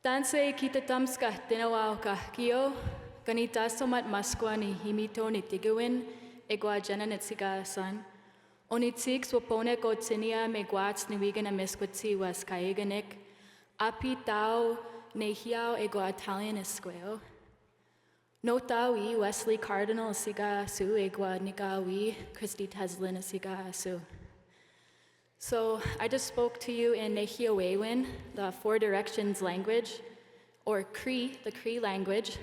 Tanse kitatamska tinawao ka kio, ganita somat maskwa ni himito ni tiguin, egwa janan siga san. Onitsik swapone ko tsinia me gwats ni wigan amiskutsi was kaiganik, api tau ne hiao egwa Italian esqueo. No tawi Wesley Cardinal siga su egwa nikawi Christy Teslin siga su. So I just spoke to you in Nehiyawewin, the Four Directions language, or Cree, the Cree language,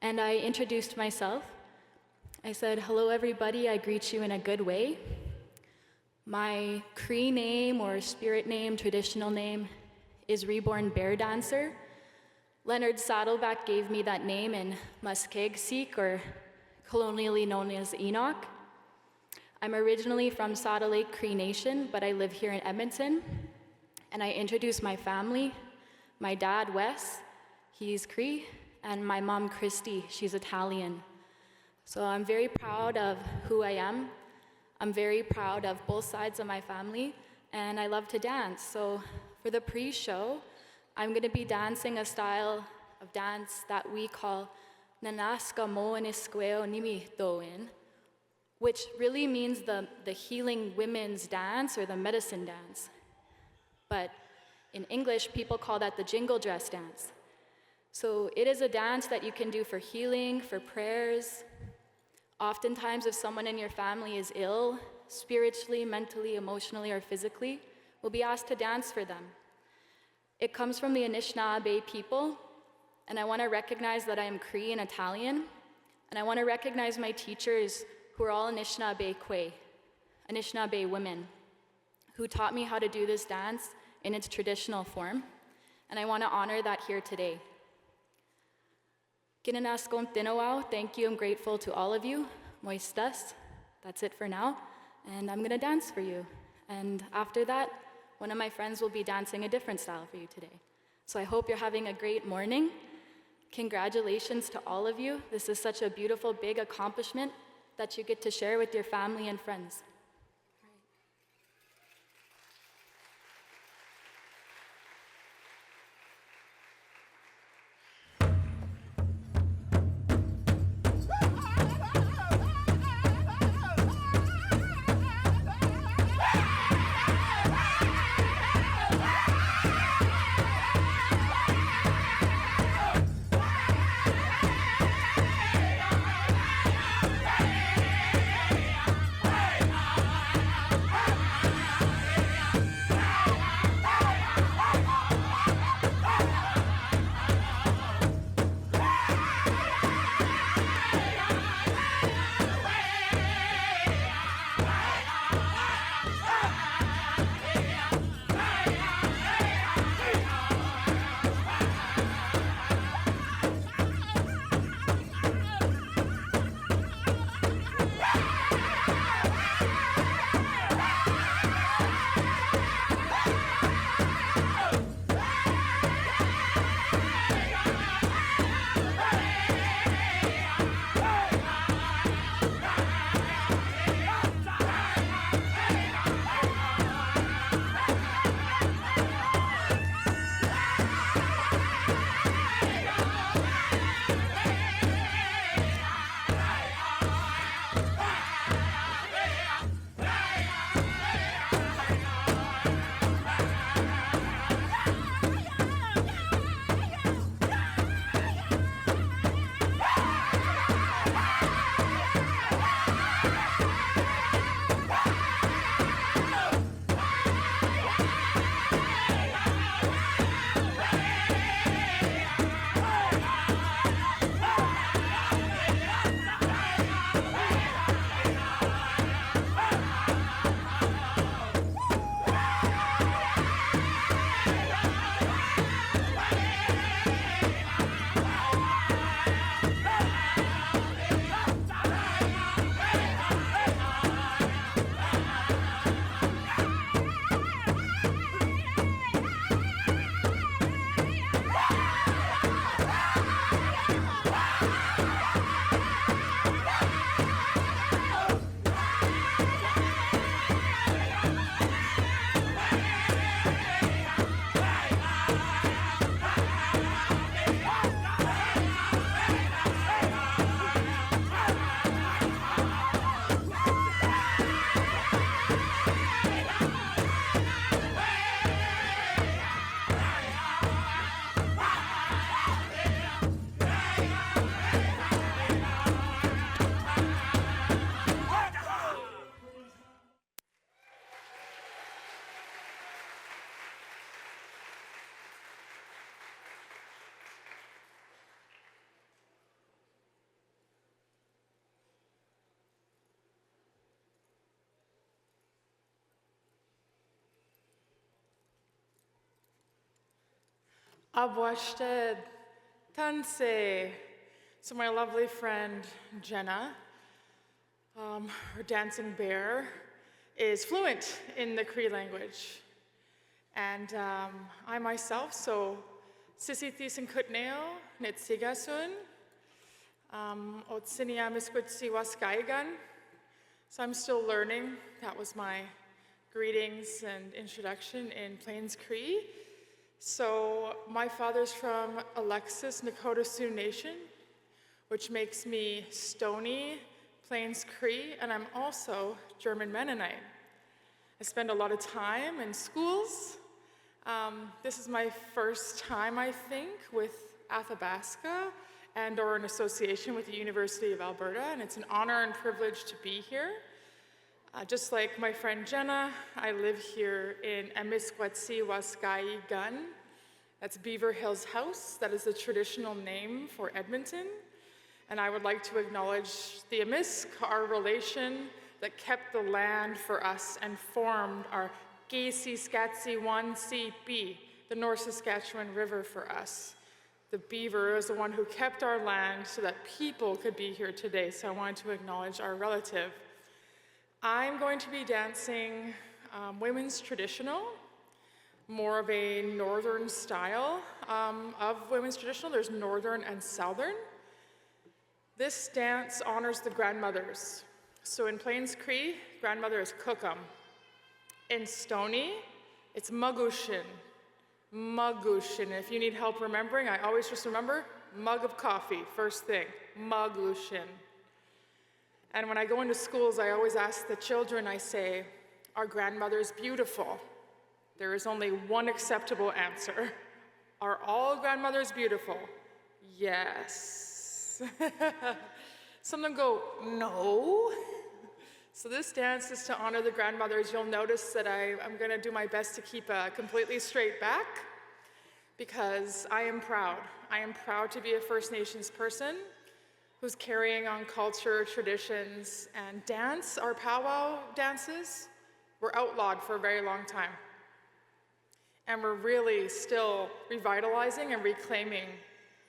and I introduced myself. I said, hello everybody, I greet you in a good way. My Cree name or spirit name, traditional name, is Reborn Bear Dancer. Leonard Saddleback gave me that name in Muskeg-Seek, or colonially known as Enoch. I'm originally from Saddle Lake Cree Nation, but I live here in Edmonton. And I introduce my family. My dad, Wes, he's Cree, and my mom, Christy, she's Italian. So I'm very proud of who I am. I'm very proud of both sides of my family, and I love to dance. So for the pre-show, I'm gonna be dancing a style of dance that we call Nanaska Moanisqueo Nimi Doin, which really means the healing women's dance or the medicine dance. But in English, people call that the jingle dress dance. So it is a dance that you can do for healing, for prayers. Oftentimes, if someone in your family is ill, spiritually, mentally, emotionally, or physically, we'll be asked to dance for them. It comes from the Anishinaabe people, and I want to recognize that I am Cree and Italian, and I want to recognize my teachers who are all Anishinaabe Kwe, Anishinaabe women, who taught me how to do this dance in its traditional form, and I want to honor that here today. Kinanaskon Tinawao, thank you, I'm grateful to all of you. Moistas, that's it for now, and I'm gonna dance for you. And after that, one of my friends will be dancing a different style for you today. So I hope you're having a great morning. Congratulations to all of you. This is such a beautiful, big accomplishment that you get to share with your family and friends. Hey! Abwashted Tanse. So my lovely friend Jenna, her dancing bear, is fluent in the Cree language. And I myself, so Sisithis Kutneo, Netsigasun, Otsinia Miskutsi Waskaigan. So I'm still learning. That was my greetings and introduction in Plains Cree. So my father's from Alexis Nakota Sioux Nation, which makes me Stony, Plains Cree, and I'm also German Mennonite. I spend a lot of time in schools. This is my first time, I think, with Athabasca or an association with the University of Alberta, and it's an honor and privilege to be here. Just like my friend Jenna, I live here in Amiskwatsi Waskai Gun. That's Beaver Hills House. That is the traditional name for Edmonton. And I would like to acknowledge the Amisk, our relation that kept the land for us and formed our Gaysi Skatsi 1CP, the North Saskatchewan River for us. The beaver is the one who kept our land so that people could be here today. So I wanted to acknowledge our relative. I'm going to be dancing women's traditional, more of a northern style of women's traditional. There's northern and southern. This dance honors the grandmothers. So in Plains Cree, grandmother is Cookum. In Stony, it's Magushin. Magushin. If you need help remembering, I always just remember mug of coffee, first thing, Magushin. And when I go into schools, I always ask the children, I say, are grandmothers beautiful? There is only one acceptable answer. Are all grandmothers beautiful? Yes. Some of them go, no. So this dance is to honor the grandmothers. You'll notice that I'm gonna do my best to keep a completely straight back because I am proud. I am proud to be a First Nations person who's carrying on culture, traditions, and dance. Our powwow dances were outlawed for a very long time. And we're really still revitalizing and reclaiming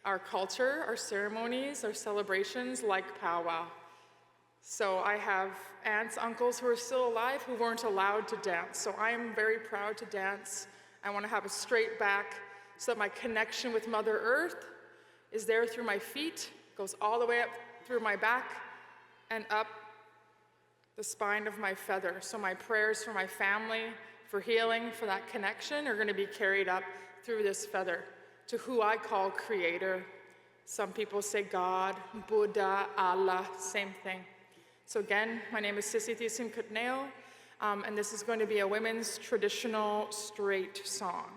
our culture, our ceremonies, our celebrations like powwow. So I have aunts, uncles who are still alive who weren't allowed to dance. So I am very proud to dance. I want to have a straight back so that my connection with Mother Earth is there through my feet, goes all the way up through my back and up the spine of my feather. So my prayers for my family, for healing, for that connection are going to be carried up through this feather to who I call Creator. Some people say God, Buddha, Allah, same thing. So again, my name is Sisithis Kutneo, and this is going to be a women's traditional straight song.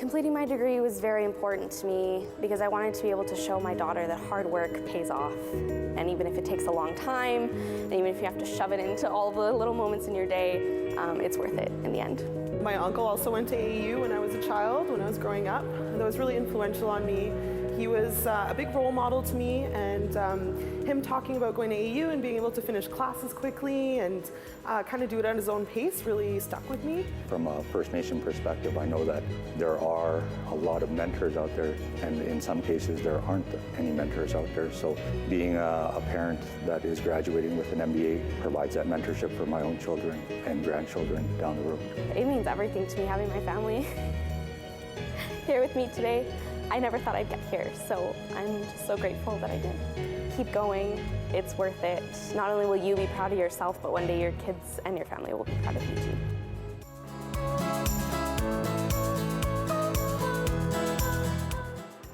Completing my degree was very important to me because I wanted to be able to show my daughter that hard work pays off. And even if it takes a long time, and even if you have to shove it into all the little moments in your day, it's worth it in the end. My uncle also went to AU when I was a child, when I was growing up. That was really influential on me. He was a big role model to me, and him talking about going to AU and being able to finish classes quickly and kind of do it at his own pace really stuck with me. From a First Nation perspective, I know that there are a lot of mentors out there, and in some cases there aren't any mentors out there. So being a parent that is graduating with an MBA provides that mentorship for my own children and grandchildren down the road. It means everything to me having my family here with me today. I never thought I'd get here, so I'm just so grateful that I did. Keep going, it's worth it. Not only will you be proud of yourself, but one day your kids and your family will be proud of you too.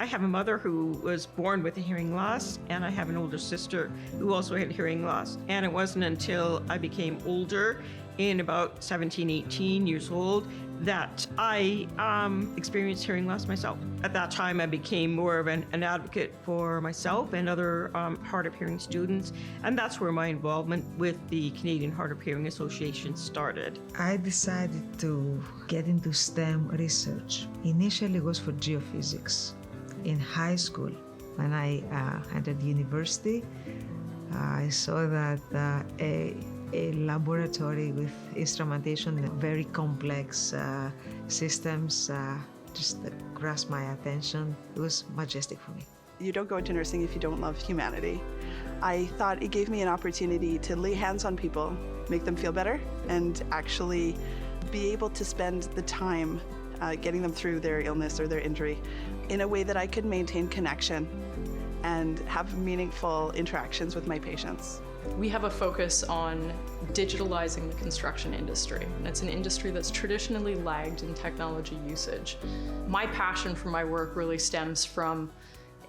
I have a mother who was born with a hearing loss, and I have an older sister who also had hearing loss. And it wasn't until I became older, in about 17, 18 years old, that I experienced hearing loss myself. At that time, I became more of an advocate for myself and other hard of hearing students, and that's where my involvement with the Canadian Hard of Hearing Association started. I decided to get into STEM research. Initially, it was for geophysics. In high school, when I entered university, I saw that a laboratory with instrumentation, very complex systems, just grasped my attention. It was majestic for me. You don't go into nursing if you don't love humanity. I thought it gave me an opportunity to lay hands on people, make them feel better, and actually be able to spend the time getting them through their illness or their injury in a way that I could maintain connection and have meaningful interactions with my patients. We have a focus on digitalizing the construction industry. It's an industry that's traditionally lagged in technology usage. My passion for my work really stems from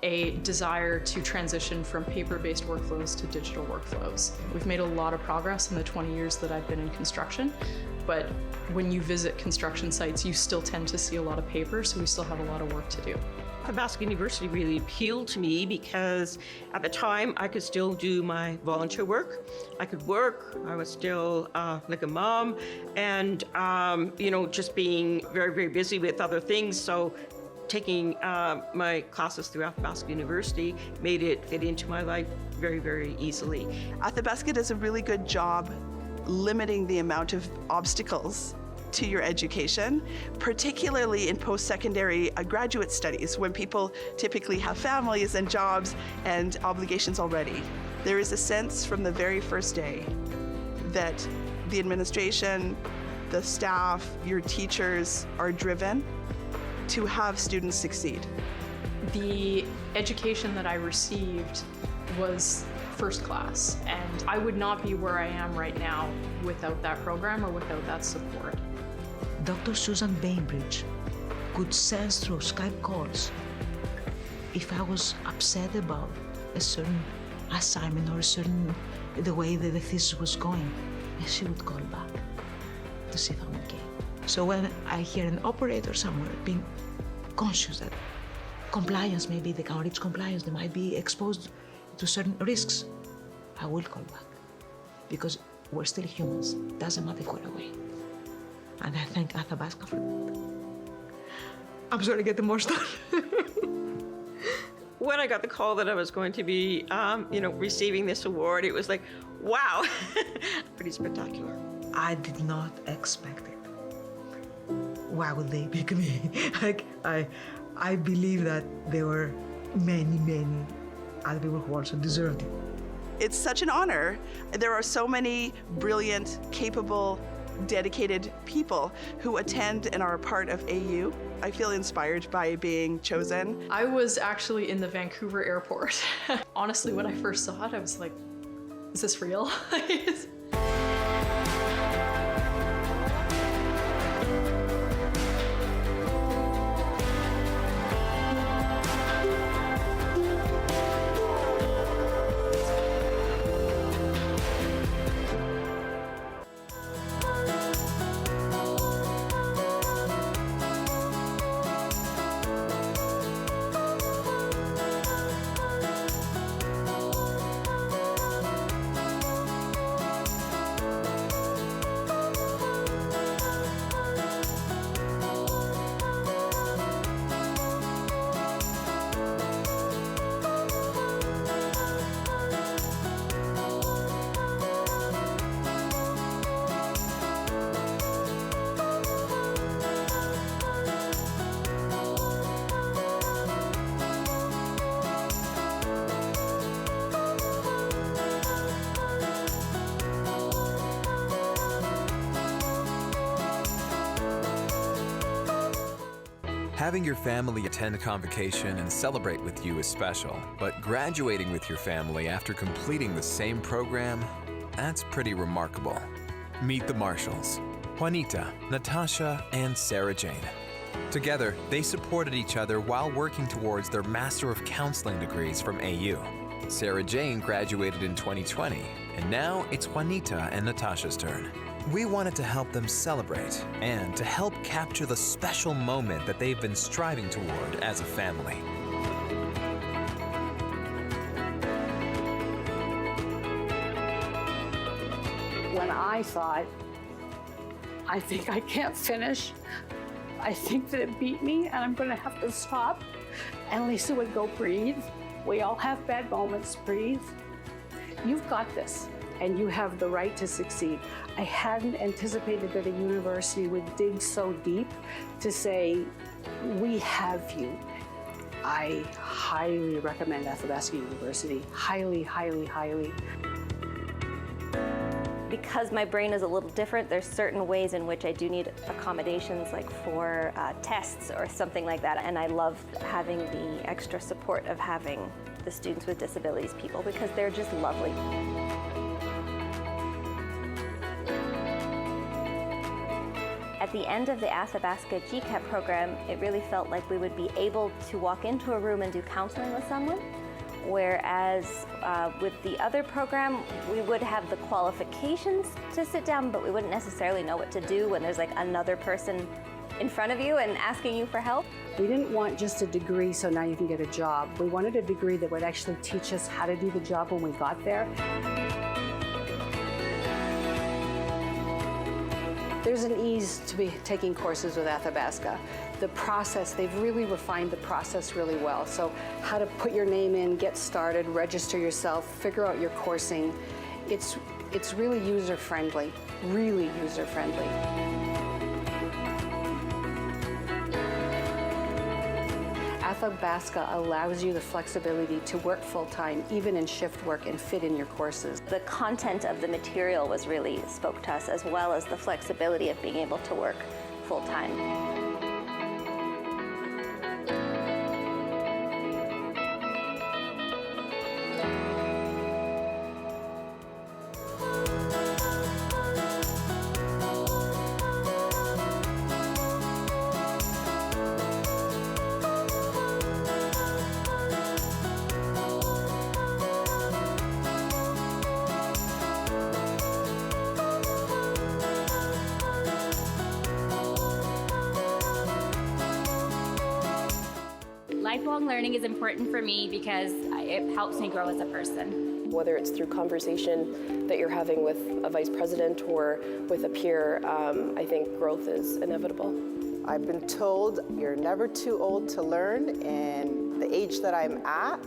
a desire to transition from paper-based workflows to digital workflows. We've made a lot of progress in the 20 years that I've been in construction, but when you visit construction sites, you still tend to see a lot of paper, so we still have a lot of work to do. Athabasca University really appealed to me because at the time I could still do my volunteer work. I could work, I was still like a mom, and just being very, very busy with other things. So taking my classes through Athabasca University made it fit into my life very, very easily. Athabasca does a really good job limiting the amount of obstacles to your education, particularly in post-secondary graduate studies when people typically have families and jobs and obligations already. There is a sense from the very first day that the administration, the staff, your teachers are driven to have students succeed. The education that I received was first class, and I would not be where I am right now without that program or without that support. Dr. Susan Bainbridge could sense through Skype calls if I was upset about a certain assignment or the way that the thesis was going, and she would call back to see if I'm okay. So when I hear an operator somewhere being conscious that compliance, maybe they can't reach compliance, they might be exposed to certain risks, I will call back, because we're still humans. Doesn't matter if we're away. And I thank Athabasca for that. I'm sorry to get the more stuff. When I got the call that I was going to be, receiving this award, it was like, wow, pretty spectacular. I did not expect it. Why would they pick me? I believe that there were many other people who also deserved it. It's such an honor. There are so many brilliant, capable, dedicated people who attend and are a part of AU. I feel inspired by being chosen. I was actually in the Vancouver airport. Honestly, when I first saw it, I was like, is this real? Having your family attend Convocation and celebrate with you is special, but graduating with your family after completing the same program, that's pretty remarkable. Meet the Marshalls, Juanita, Natasha, and Sarah Jane. Together, they supported each other while working towards their Master of Counseling degrees from AU. Sarah Jane graduated in 2020, and now it's Juanita and Natasha's turn. We wanted to help them celebrate and to help capture the special moment that they've been striving toward as a family. When I thought, I think I can't finish, I think that it beat me and I'm going to have to stop. And Lisa would go, breathe. We all have bad moments, breathe. You've got this and you have the right to succeed. I hadn't anticipated that a university would dig so deep to say, we have you. I highly recommend Athabasca University, highly, highly, highly. Because my brain is a little different, there's certain ways in which I do need accommodations, like for tests or something like that. And I love having the extra support of having the students with disabilities people because they're just lovely. At the end of the Athabasca GCAP program, it really felt like we would be able to walk into a room and do counseling with someone. Whereas with the other program, we would have the qualifications to sit down, but we wouldn't necessarily know what to do when there's like another person in front of you and asking you for help. We didn't want just a degree so now you can get a job. We wanted a degree that would actually teach us how to do the job when we got there. There's an ease to be taking courses with Athabasca. The process, they've really refined the process really well. So how to put your name in, get started, register yourself, figure out your coursing. It's really user-friendly, really user-friendly. Athabasca allows you the flexibility to work full-time, even in shift work, and fit in your courses. The content of the material was really spoke to us, as well as the flexibility of being able to work full-time. Lifelong learning is important for me because it helps me grow as a person. Whether it's through conversation that you're having with a vice president or with a peer, I think growth is inevitable. I've been told you're never too old to learn, and the age that I'm at,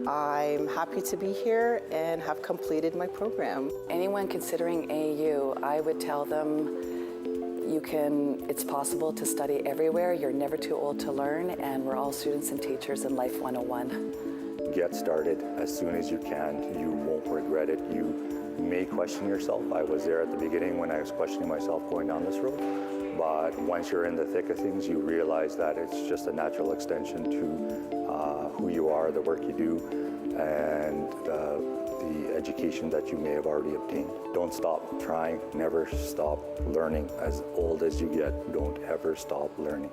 I'm happy to be here and have completed my program. Anyone considering AU, I would tell them it's possible to study everywhere. You're never too old to learn, and we're all students and teachers in Life 101. Get started as soon as you can. You won't regret it. You may question yourself. I was there at the beginning when I was questioning myself going down this road. But once you're in the thick of things, you realize that it's just a natural extension to who you are, the work you do, and the education that you may have already obtained. Don't stop trying, never stop learning. As old as you get, don't ever stop learning.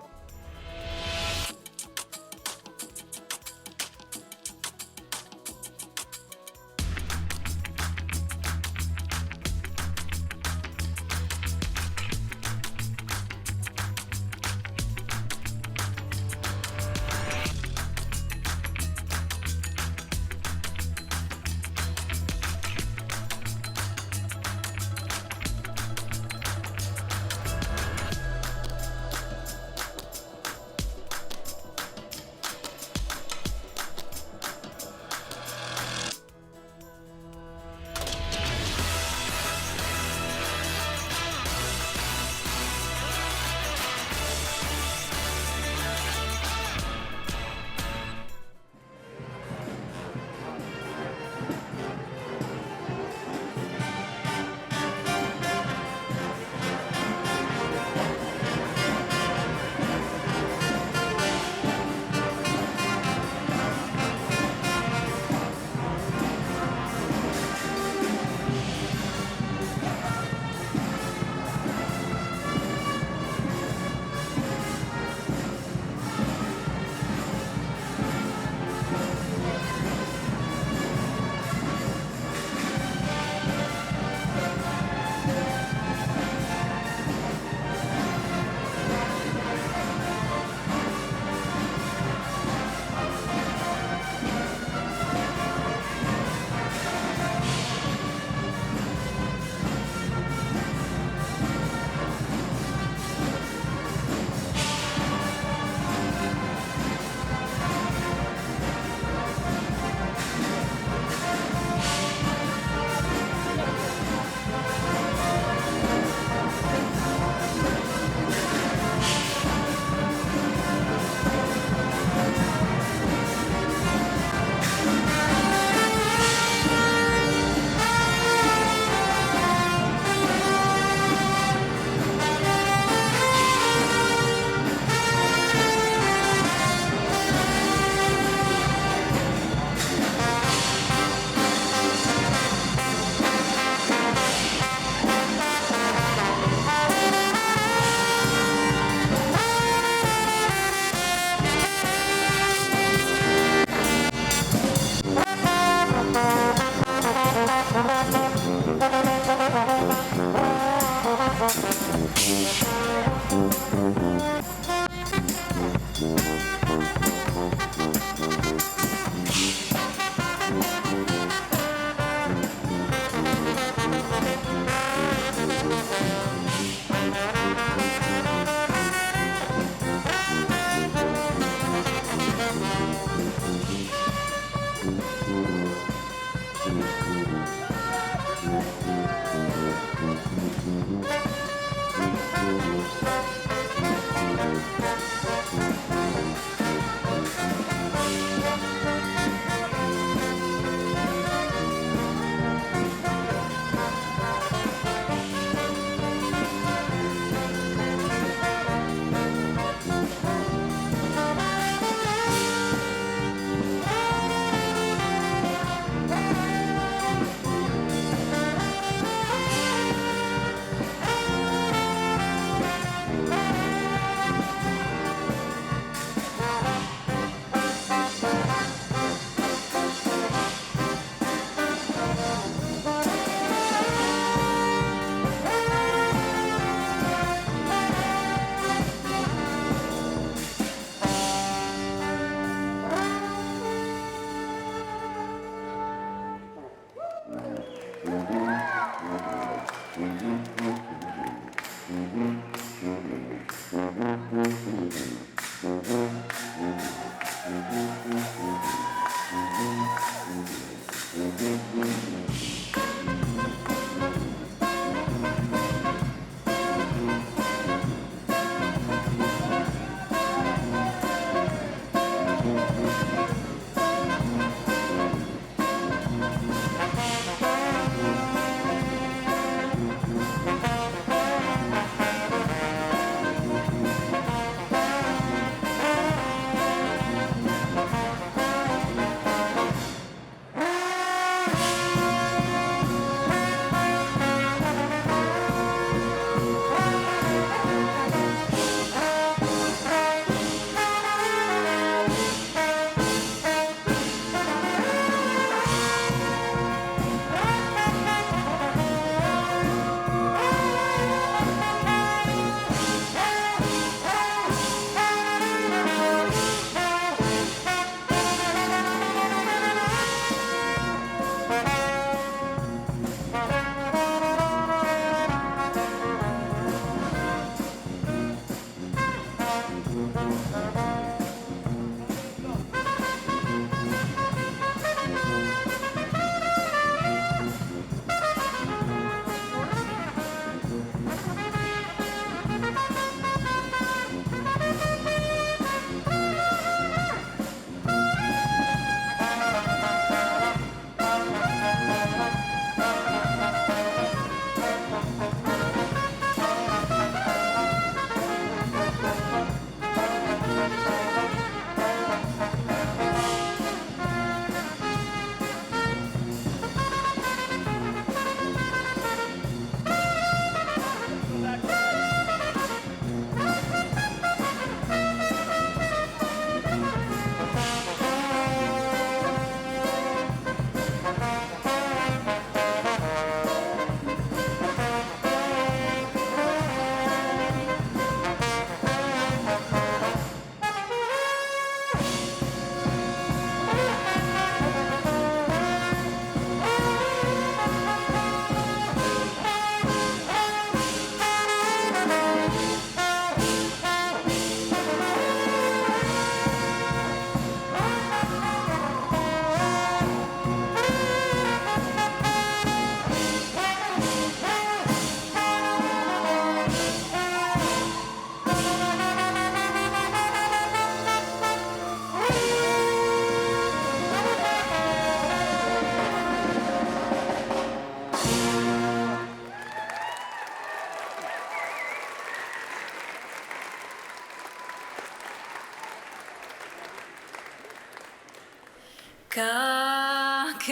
Gakanatak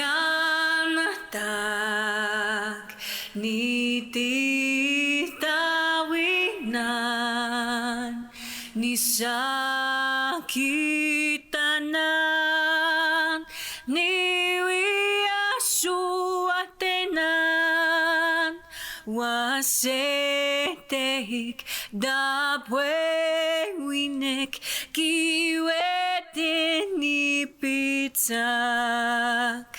nititawinan nisakitanan niwiasuatenan waseteik dapwewinek kiwetinipitsak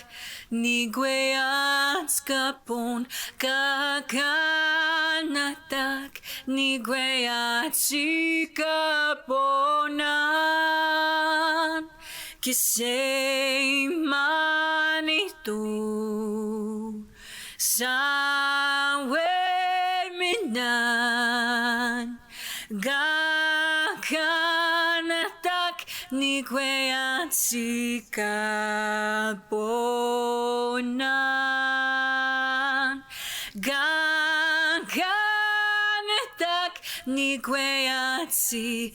nigweatskapon kakanatak nigweatsikaponan kiseimanitu sawerminan gakanatak nigweatsikaponan gakanatak nigweatsikaponan.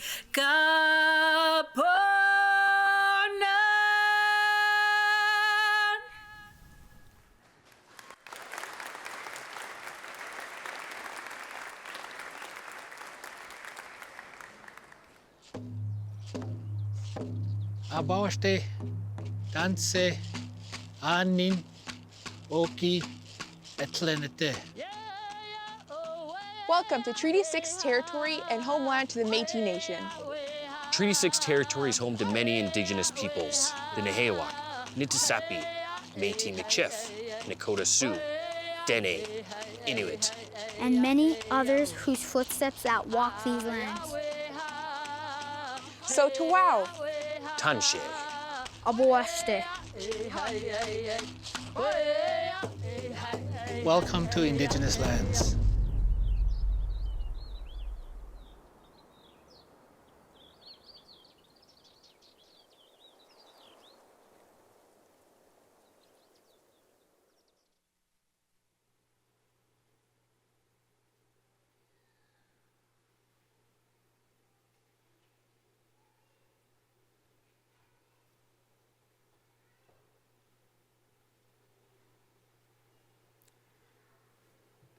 Abawaste, danse, anin, oki, etlenete. Welcome to Treaty 6 territory and homeland to the Métis Nation. Treaty 6 territory is home to many Indigenous peoples, the Nehewak, Niitsitapi, Métis Michif, Nakota Sioux, Dene, Inuit, and many others whose footsteps that walk these lands. So to wow, Tanshe, Abawaste. Welcome to Indigenous lands.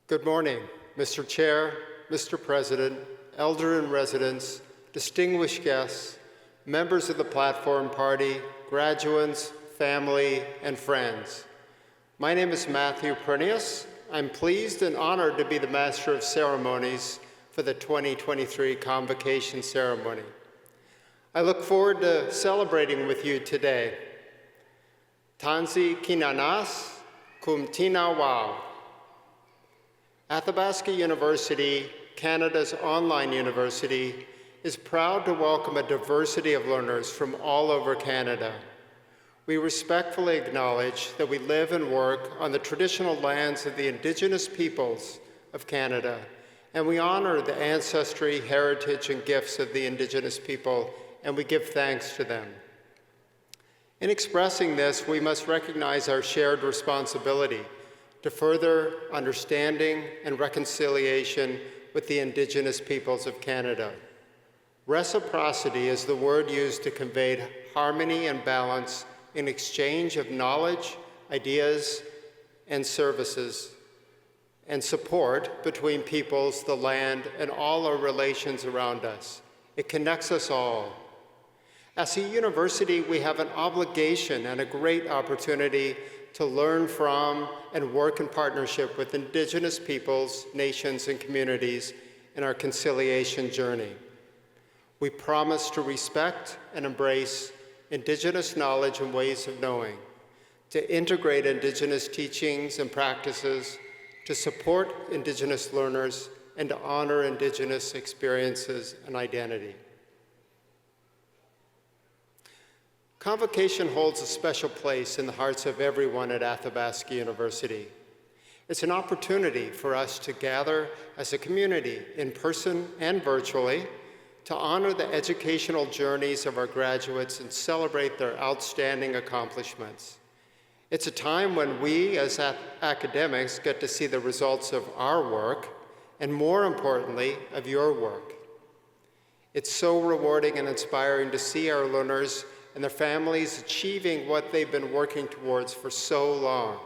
Good morning, Mr. Chair, Mr. President, Elder in Residence, distinguished guests, members of the Platform Party, graduates, family, and friends. My name is Matthew Pernius. I'm pleased and honored to be the Master of Ceremonies for the 2023 Convocation ceremony. I look forward to celebrating with you today. Tanzi kinanas kum tina wow. Athabasca University, Canada's online university, is proud to welcome a diversity of learners from all over Canada. We respectfully acknowledge that we live and work on the traditional lands of the Indigenous peoples of Canada, and we honor the ancestry, heritage, and gifts of the Indigenous people, and we give thanks to them. In expressing this, we must recognize our shared responsibility to further understanding and reconciliation with the Indigenous peoples of Canada. Reciprocity is the word used to convey harmony and balance in exchange of knowledge, ideas, and services, and support between peoples, the land, and all our relations around us. It connects us all. As a university, we have an obligation and a great opportunity to learn from and work in partnership with Indigenous peoples, nations, and communities in our conciliation journey. We promise to respect and embrace Indigenous knowledge and ways of knowing, to integrate Indigenous teachings and practices, to support Indigenous learners, and to honor Indigenous experiences and identity. Convocation holds a special place in the hearts of everyone at Athabasca University. It's an opportunity for us to gather as a community, in person and virtually, to honor the educational journeys of our graduates and celebrate their outstanding accomplishments. It's a time when we, as academics, get to see the results of our work, and more importantly, of your work. It's so rewarding and inspiring to see our learners and their families achieving what they've been working towards for so long.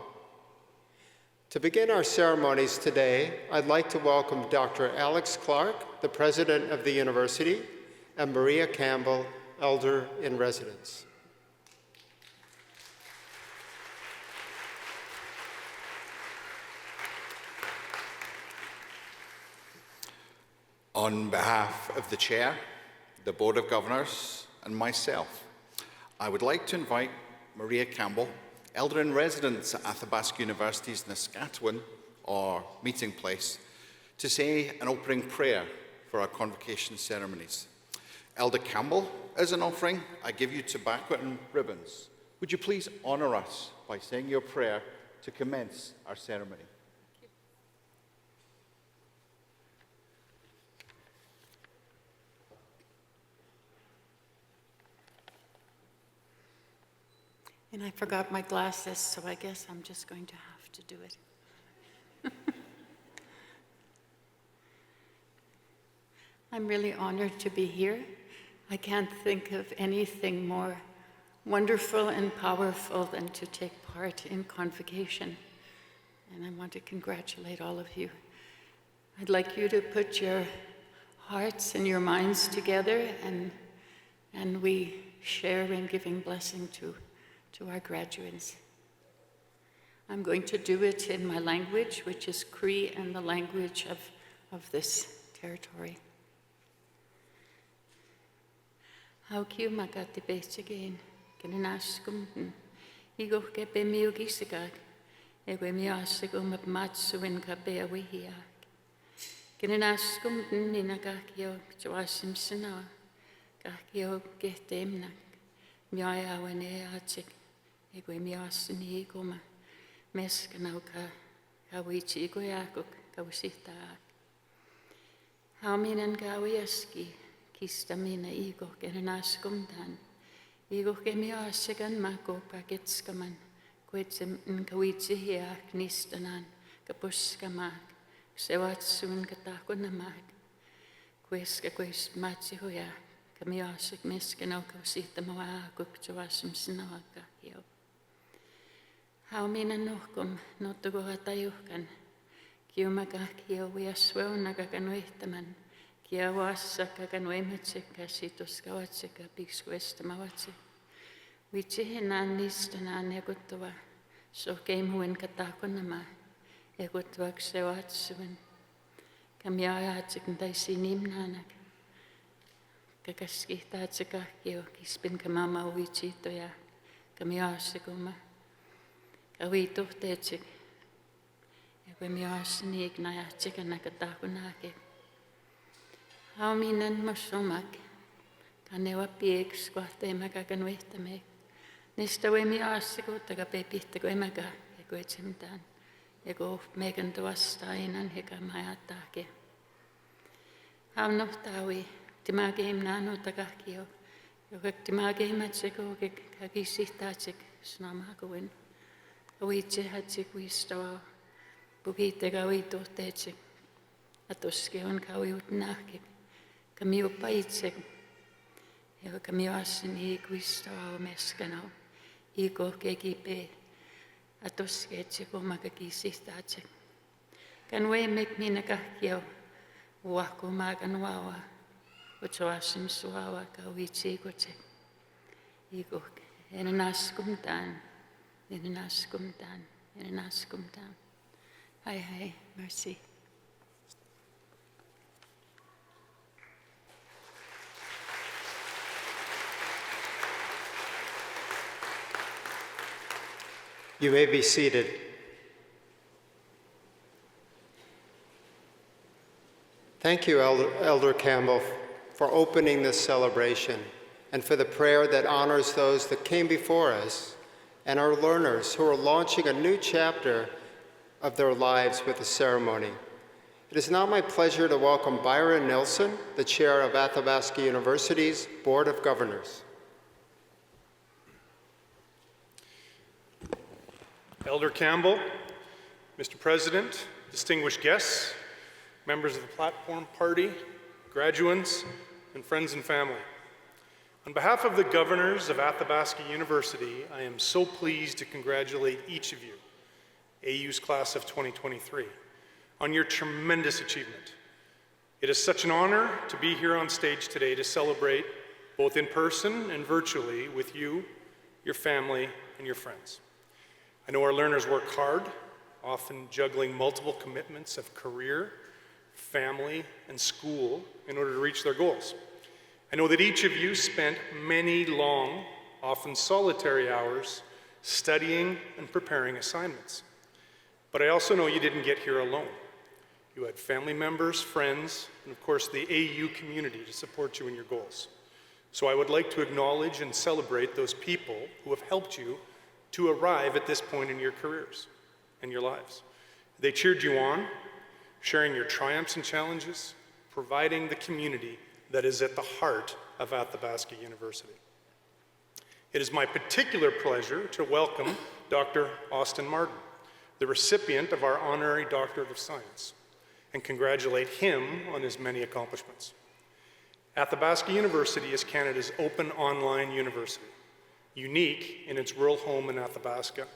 To begin our ceremonies today, I'd like to welcome Dr. Alex Clark, the president of the university, and Maria Campbell, elder in residence. On behalf of the Chair, the Board of Governors, and myself, I would like to invite Maria Campbell, Elder in Residence at Athabasca University's Naskatchewan, or meeting place, to say an opening prayer for our convocation ceremonies. Elder Campbell, as an offering, I give you tobacco and ribbons. Would you please honour us by saying your prayer to commence our ceremony? And I forgot my glasses, so I guess I'm just going to have to do it. I'm really honored to be here. I can't think of anything more wonderful and powerful than to take part in Convocation. And I want to congratulate all of you. I'd like you to put your hearts and your minds together, and we share in giving blessing to our graduates. I'm going to do it in my language, which is Cree, and the language of this territory. How kiu magati bechigain, kinaskum, ego kepe miugisigag, ego miasigum of matsuin kabe awihiak. Kinaskum ninagakio, joasim sina, gakio getemnak, miaya wene atik. Ego miasini goma meskanau ka wichi go yakuk ka wisita. How minan gawiaski kistamina ego genaskum dan. Ego kemiasigan mako paketskaman kwetsem nkawichi hiak nistanan kapuskamak sewatsun katakunamak kweska kwes machi hoya kamiasik meskanau ka wisita mawa kukchawasum sinawaka yo. How mina nohkum nottuko hatayuhkan, kiumaka kio viasweu nakakanuihtaman, kia wassa kakanuimatsika situskawatsika pikskuestamavatsi. Vitsihinaan nistanaan ekuttava, sohkeimuin katakonama, ekuttavaksevatsuvan, kamiajatsikin taisi nimnaanak, kakaskihtatsika kio kispin kamama uitsitoja, kamiasikuma. Kawituhteetsik, ja kui miasni ignajatsik ja nakatakunagi. Hauminen masumak, kanewa pieks kohteemaga kanuihtameek. Nista või miassikud, aga pepihta kui emaga, ja kui etsimtaan. Ja kui meegan tuvasta ainan, ega majatagi. Haumnuhtaui, timagi imnaanu tagakio, ja kui timagi imatsiku, kakisihtatsik, snamakuin. Uitsehatsik viistavaa, pukitega uituhteetsik, atuski on kauiutnahkik, kamiu paitsik, ja kamiu asin viistavaa meskanau, iko kekipe, atuski etsik omaga kisihtatsik. Kan uemek minä kahkio, uahkumaa nuava, utsoasim suava kauitsikutsik, iko en askumtaan. In an askum down. Hi, merci. You may be seated. Thank you, Elder Campbell, for opening this celebration and for the prayer that honors those that came before us and our learners who are launching a new chapter of their lives with the ceremony. It is now my pleasure to welcome Byron Nilsson, the chair of Athabasca University's Board of Governors. Elder Campbell, Mr. President, distinguished guests, members of the platform party, graduates, and friends and family. On behalf of the governors of Athabasca University, I am so pleased to congratulate each of you, AU's class of 2023, on your tremendous achievement. It is such an honor to be here on stage today to celebrate, both in person and virtually, with you, your family, and your friends. I know our learners work hard, often juggling multiple commitments of career, family, and school in order to reach their goals. I know that each of you spent many long, often solitary hours studying and preparing assignments. But I also know you didn't get here alone. You had family members, friends, and of course the AU community to support you in your goals. So I would like to acknowledge and celebrate those people who have helped you to arrive at this point in your careers and your lives. They cheered you on, sharing your triumphs and challenges, providing the community that is at the heart of Athabasca University. It is my particular pleasure to welcome Dr. Austin Mardon, the recipient of our Honorary Doctorate of Science, and congratulate him on his many accomplishments. Athabasca University is Canada's open online university, unique in its rural home in Athabasca,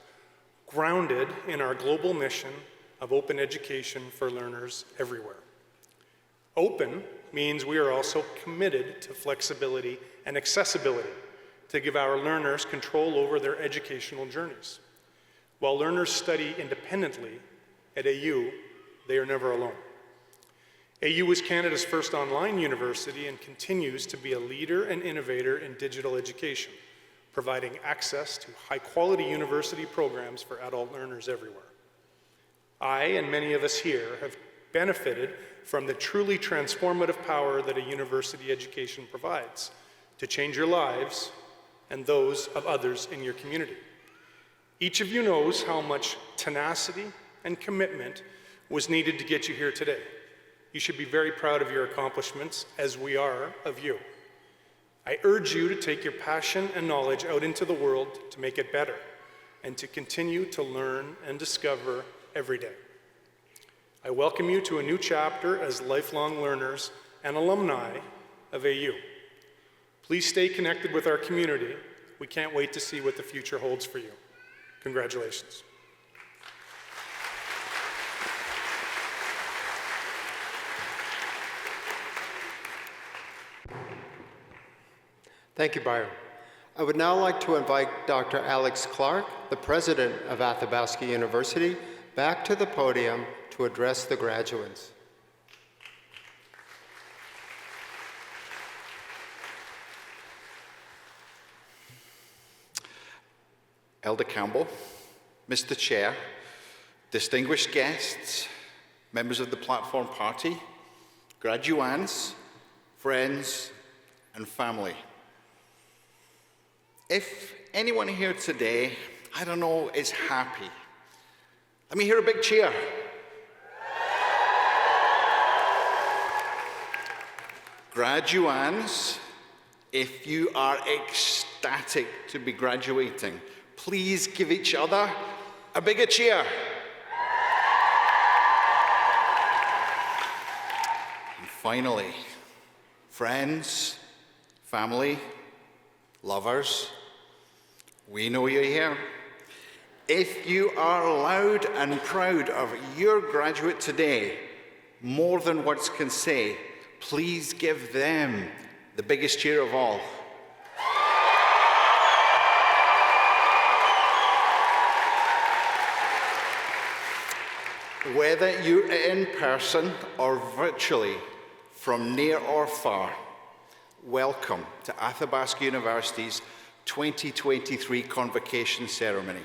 grounded in our global mission of open education for learners everywhere. Open means we are also committed to flexibility and accessibility to give our learners control over their educational journeys. While learners study independently at AU, they are never alone. AU is Canada's first online university and continues to be a leader and innovator in digital education, providing access to high-quality university programs for adult learners everywhere. I and many of us here have benefited from the truly transformative power that a university education provides to change your lives and those of others in your community. Each of you knows how much tenacity and commitment was needed to get you here today. You should be very proud of your accomplishments, as we are of you. I urge you to take your passion and knowledge out into the world to make it better and to continue to learn and discover every day. I welcome you to a new chapter as lifelong learners and alumni of AU. Please stay connected with our community. We can't wait to see what the future holds for you. Congratulations. Thank you, Byron. I would now like to invite Dr. Alex Clark, the president of Athabasca University, back to the podium to address the graduates. Elder Campbell, Mr. Chair, distinguished guests, members of the platform party, graduands, friends, and family. If anyone here today, I don't know, is happy, let me hear a big cheer. Graduands, if you are ecstatic to be graduating, please give each other a bigger cheer. And finally, friends, family, lovers, we know you're here. If you are loud and proud of your graduate today, more than words can say, please give them the biggest cheer of all. Whether you're in person or virtually, from near or far, welcome to Athabasca University's 2023 Convocation ceremony.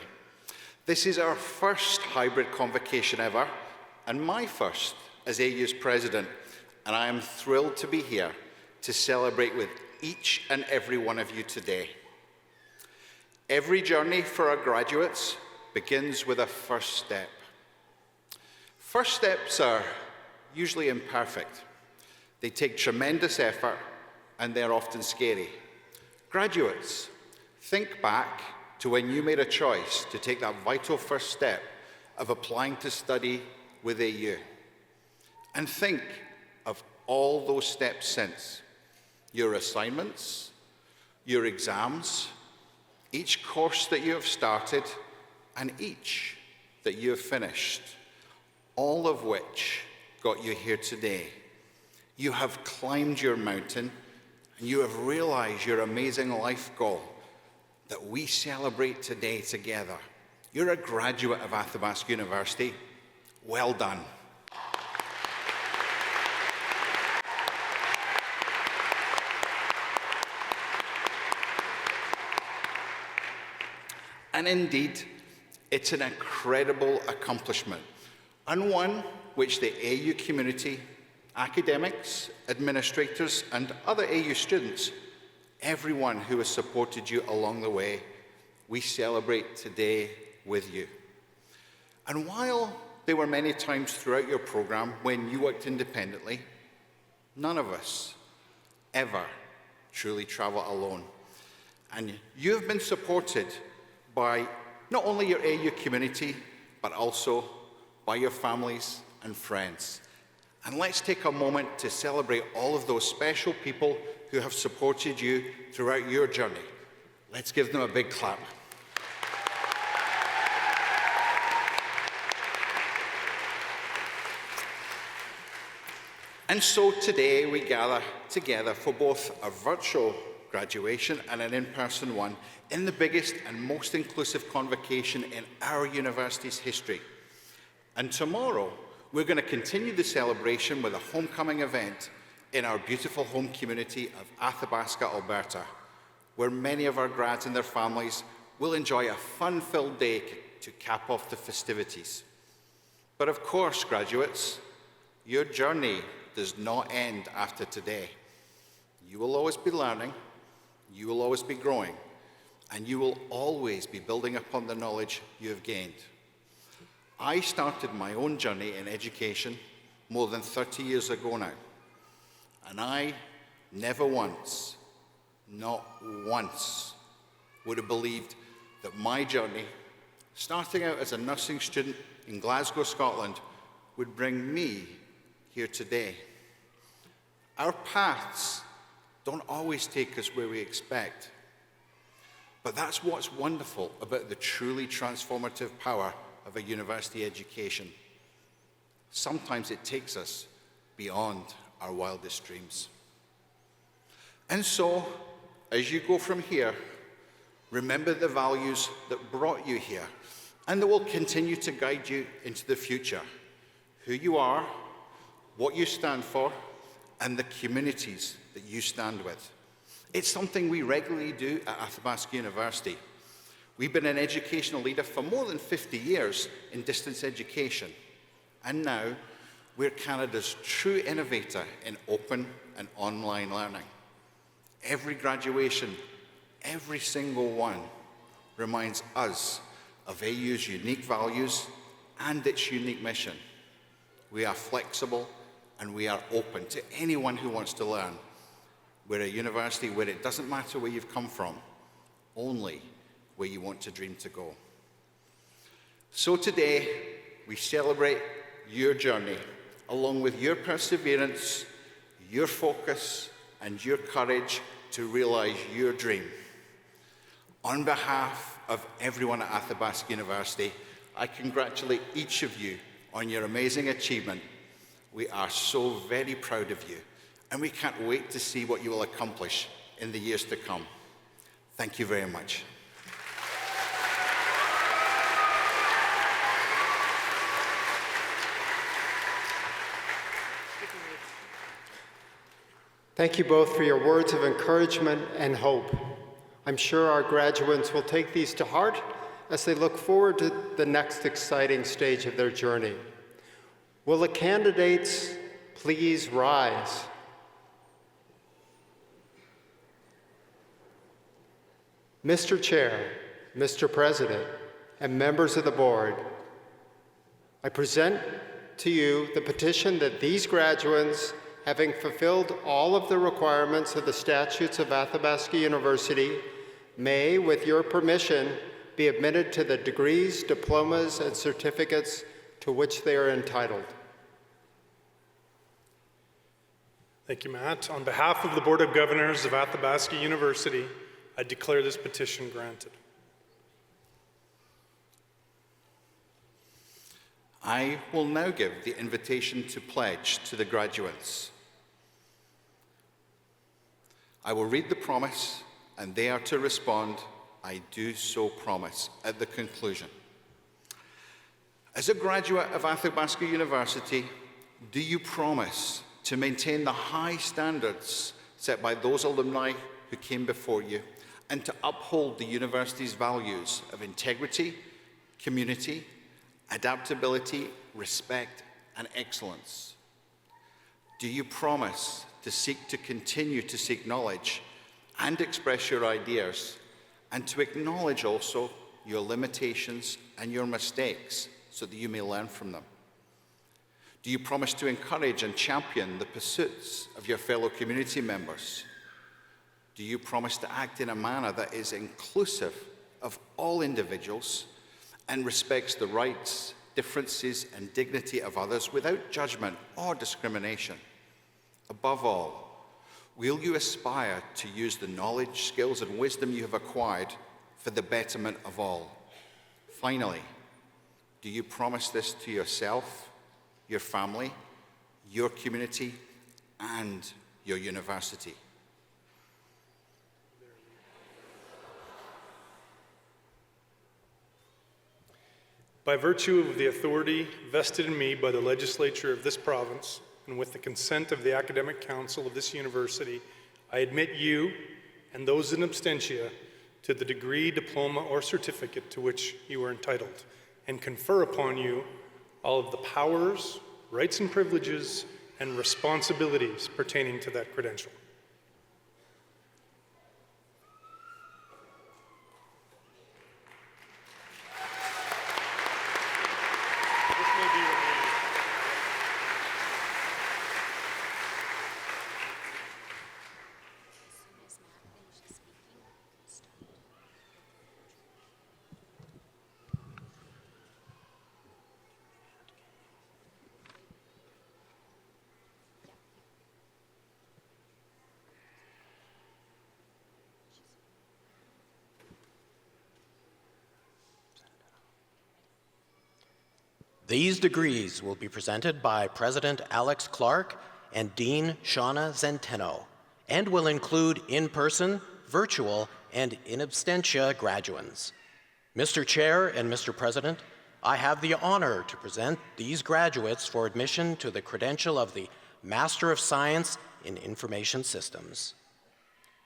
This is our first hybrid convocation ever, and my first as AU's president, and I am thrilled to be here to celebrate with each and every one of you today. Every journey for our graduates begins with a first step. First steps are usually imperfect. They take tremendous effort, and they're often scary. Graduates, think back to when you made a choice to take that vital first step of applying to study with AU. And think of all those steps since. Your assignments, your exams, each course that you have started, and each that you have finished, all of which got you here today. You have climbed your mountain, and you have realized your amazing life goal that we celebrate today together. You're a graduate of Athabasca University. Well done. And indeed, it's an incredible accomplishment, and one which the AU community, academics, administrators, and other AU students, everyone who has supported you along the way, we celebrate today with you. And while there were many times throughout your program when you worked independently, none of us ever truly travel alone. And you have been supported by not only your AU community, but also by your families and friends. And let's take a moment to celebrate all of those special people who have supported you throughout your journey. Let's give them a big clap. And so today we gather together for both a virtual graduation and an in-person one in the biggest and most inclusive convocation in our university's history. And tomorrow, we're going to continue the celebration with a homecoming event in our beautiful home community of Athabasca, Alberta, where many of our grads and their families will enjoy a fun-filled day to cap off the festivities. But of course, graduates, your journey does not end after today. You will always be learning, you will always be growing, and you will always be building upon the knowledge you have gained. I started my own journey in education more than 30 years ago now, and I never once, not once, would have believed that my journey, starting out as a nursing student in Glasgow, Scotland, would bring me here today. Our paths don't always take us where we expect, but that's what's wonderful about the truly transformative power of a university education. Sometimes it takes us beyond our wildest dreams. And so, as you go from here, remember the values that brought you here and that will continue to guide you into the future. Who you are, what you stand for, and the communities that you stand with. It's something we regularly do at Athabasca University. We've been an educational leader for more than 50 years in distance education, and now we're Canada's true innovator in open and online learning. Every graduation, every single one, reminds us of AU's unique values and its unique mission. We are flexible and we are open to anyone who wants to learn. We're a university where it doesn't matter where you've come from, only where you want to dream to go. So today, we celebrate your journey, along with your perseverance, your focus, and your courage to realize your dream. On behalf of everyone at Athabasca University, I congratulate each of you on your amazing achievement. We are so very proud of you, and we can't wait to see what you will accomplish in the years to come. Thank you very much. Thank you both for your words of encouragement and hope. I'm sure our graduates will take these to heart as they look forward to the next exciting stage of their journey. Will the candidates please rise? Mr. Chair, Mr. President, and members of the board, I present to you the petition that these graduates, having fulfilled all of the requirements of the statutes of Athabasca University, may, with your permission, be admitted to the degrees, diplomas, and certificates to which they are entitled. Thank you, Matt. On behalf of the Board of Governors of Athabasca University, I declare this petition granted. I will now give the invitation to pledge to the graduates. I will read the promise, and they are to respond, "I do so promise," at the conclusion. As a graduate of Athabasca University, do you promise to maintain the high standards set by those alumni who came before you, and to uphold the university's values of integrity, community, adaptability, respect, and excellence? Do you promise to continue to seek knowledge and express your ideas, and to acknowledge also your limitations and your mistakes so that you may learn from them? Do you promise to encourage and champion the pursuits of your fellow community members? Do you promise to act in a manner that is inclusive of all individuals and respects the rights, differences, and dignity of others without judgment or discrimination? Above all, will you aspire to use the knowledge, skills, and wisdom you have acquired for the betterment of all? Finally, do you promise this to yourself, your family, your community, and your university? By virtue of the authority vested in me by the legislature of this province, and with the consent of the Academic Council of this university, I admit you and those in absentia to the degree, diploma, or certificate to which you are entitled, and confer upon you all of the powers, rights and privileges, and responsibilities pertaining to that credential. These degrees will be presented by President Alex Clark and Dean Shauna Zenteno, and will include in-person, virtual, and in absentia graduands. Mr. Chair and Mr. President, I have the honor to present these graduates for admission to the credential of the Master of Science in Information Systems.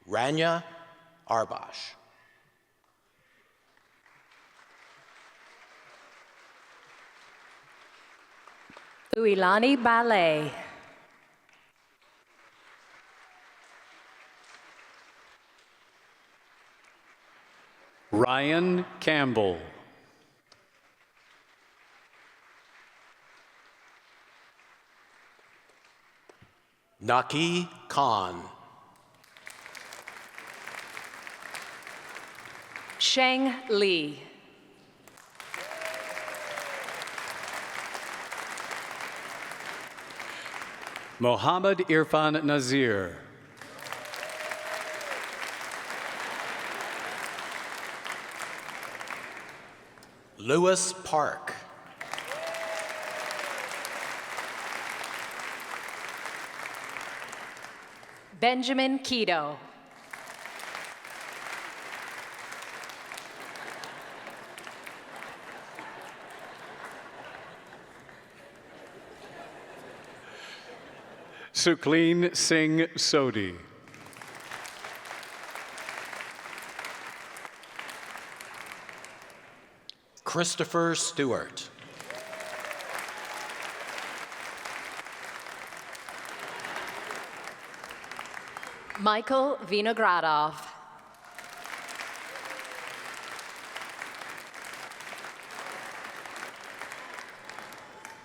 Rania Arbash. Uilani Ballet. Ryan Campbell. Naki Khan. Sheng Li. Mohammad Irfan Nazir. Lewis Park. Benjamin Keto. Sukleen Singh Sodhi. Christopher Stewart. Michael Vinogradov.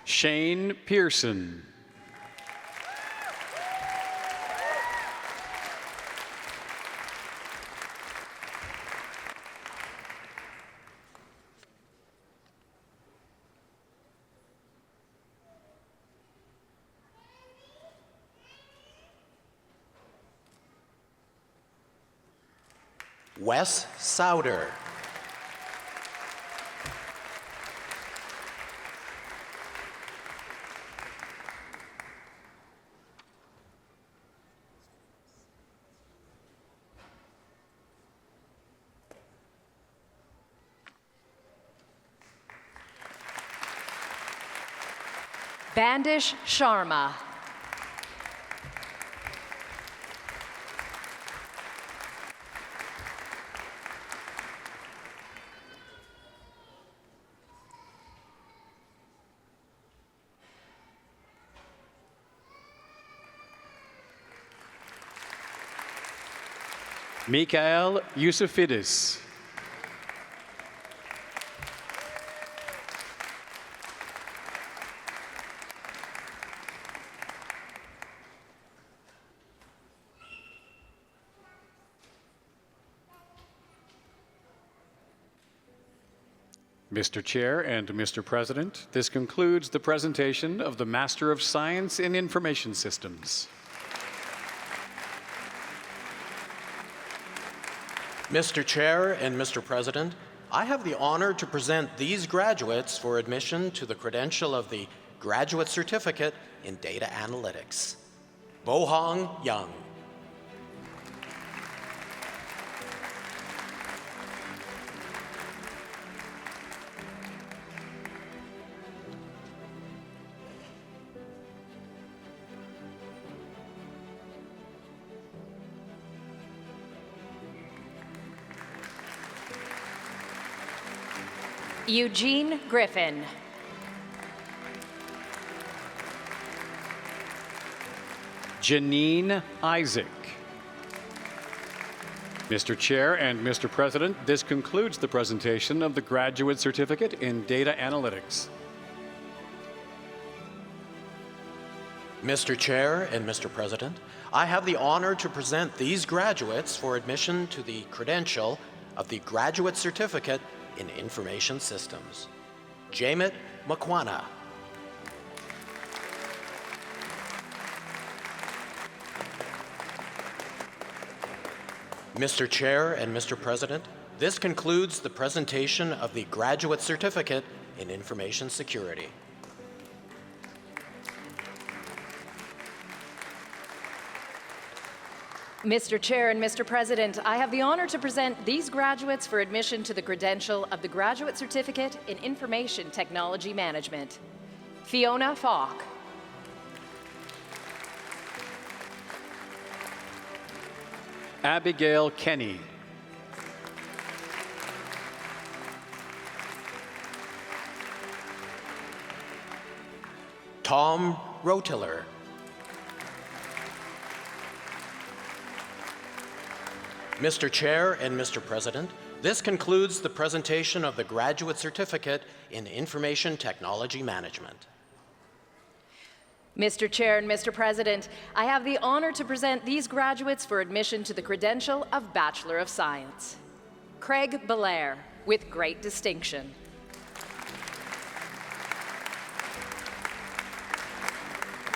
Shane Pearson. Wes Souder. Bandish Sharma. Mikael Yusufidis. Mr. Chair and Mr. President, this concludes the presentation of the Master of Science in Information Systems. Mr. Chair and Mr. President, I have the honor to present these graduates for admission to the credential of the Graduate Certificate in Data Analytics. Bohong Young. Eugene Griffin. Janine Isaac. Mr. Chair and Mr. President, this concludes the presentation of the Graduate Certificate in Data Analytics. Mr. Chair and Mr. President, I have the honor to present these graduates for admission to the credential of the Graduate Certificate in Information Systems. Jamit Makwana. Mr. Chair and Mr. President, this concludes the presentation of the Graduate Certificate in Information Security. Mr. Chair and Mr. President, I have the honor to present these graduates for admission to the credential of the Graduate Certificate in Information Technology Management. Fiona Falk. Abigail Kenny. Tom Rotiller. Mr. Chair and Mr. President, this concludes the presentation of the Graduate Certificate in Information Technology Management. Mr. Chair and Mr. President, I have the honor to present these graduates for admission to the credential of Bachelor of Science. Craig Belair, with great distinction.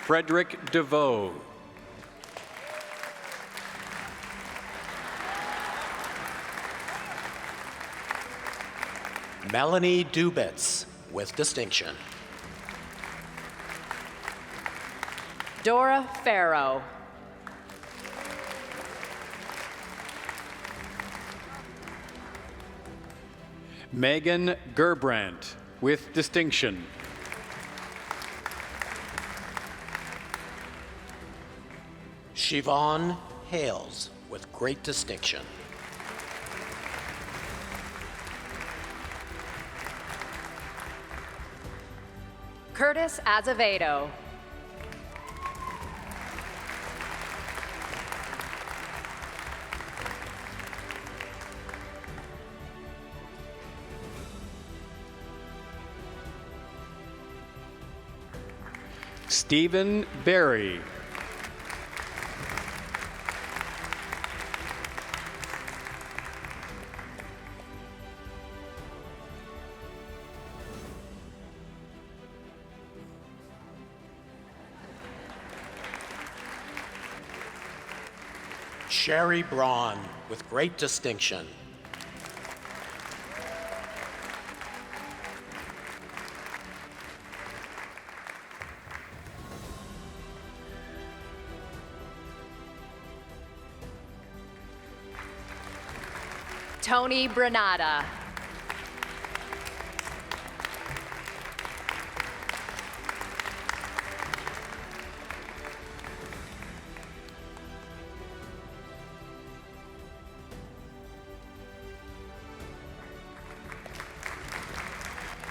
Frederick DeVoe. Melanie Dubitz, with distinction. Dora Farrow. Megan Gerbrandt, with distinction. Siobhan Hales, with great distinction. Curtis Azevedo. Stephen Berry. Sherry Braun, with great distinction. Tony Brenata.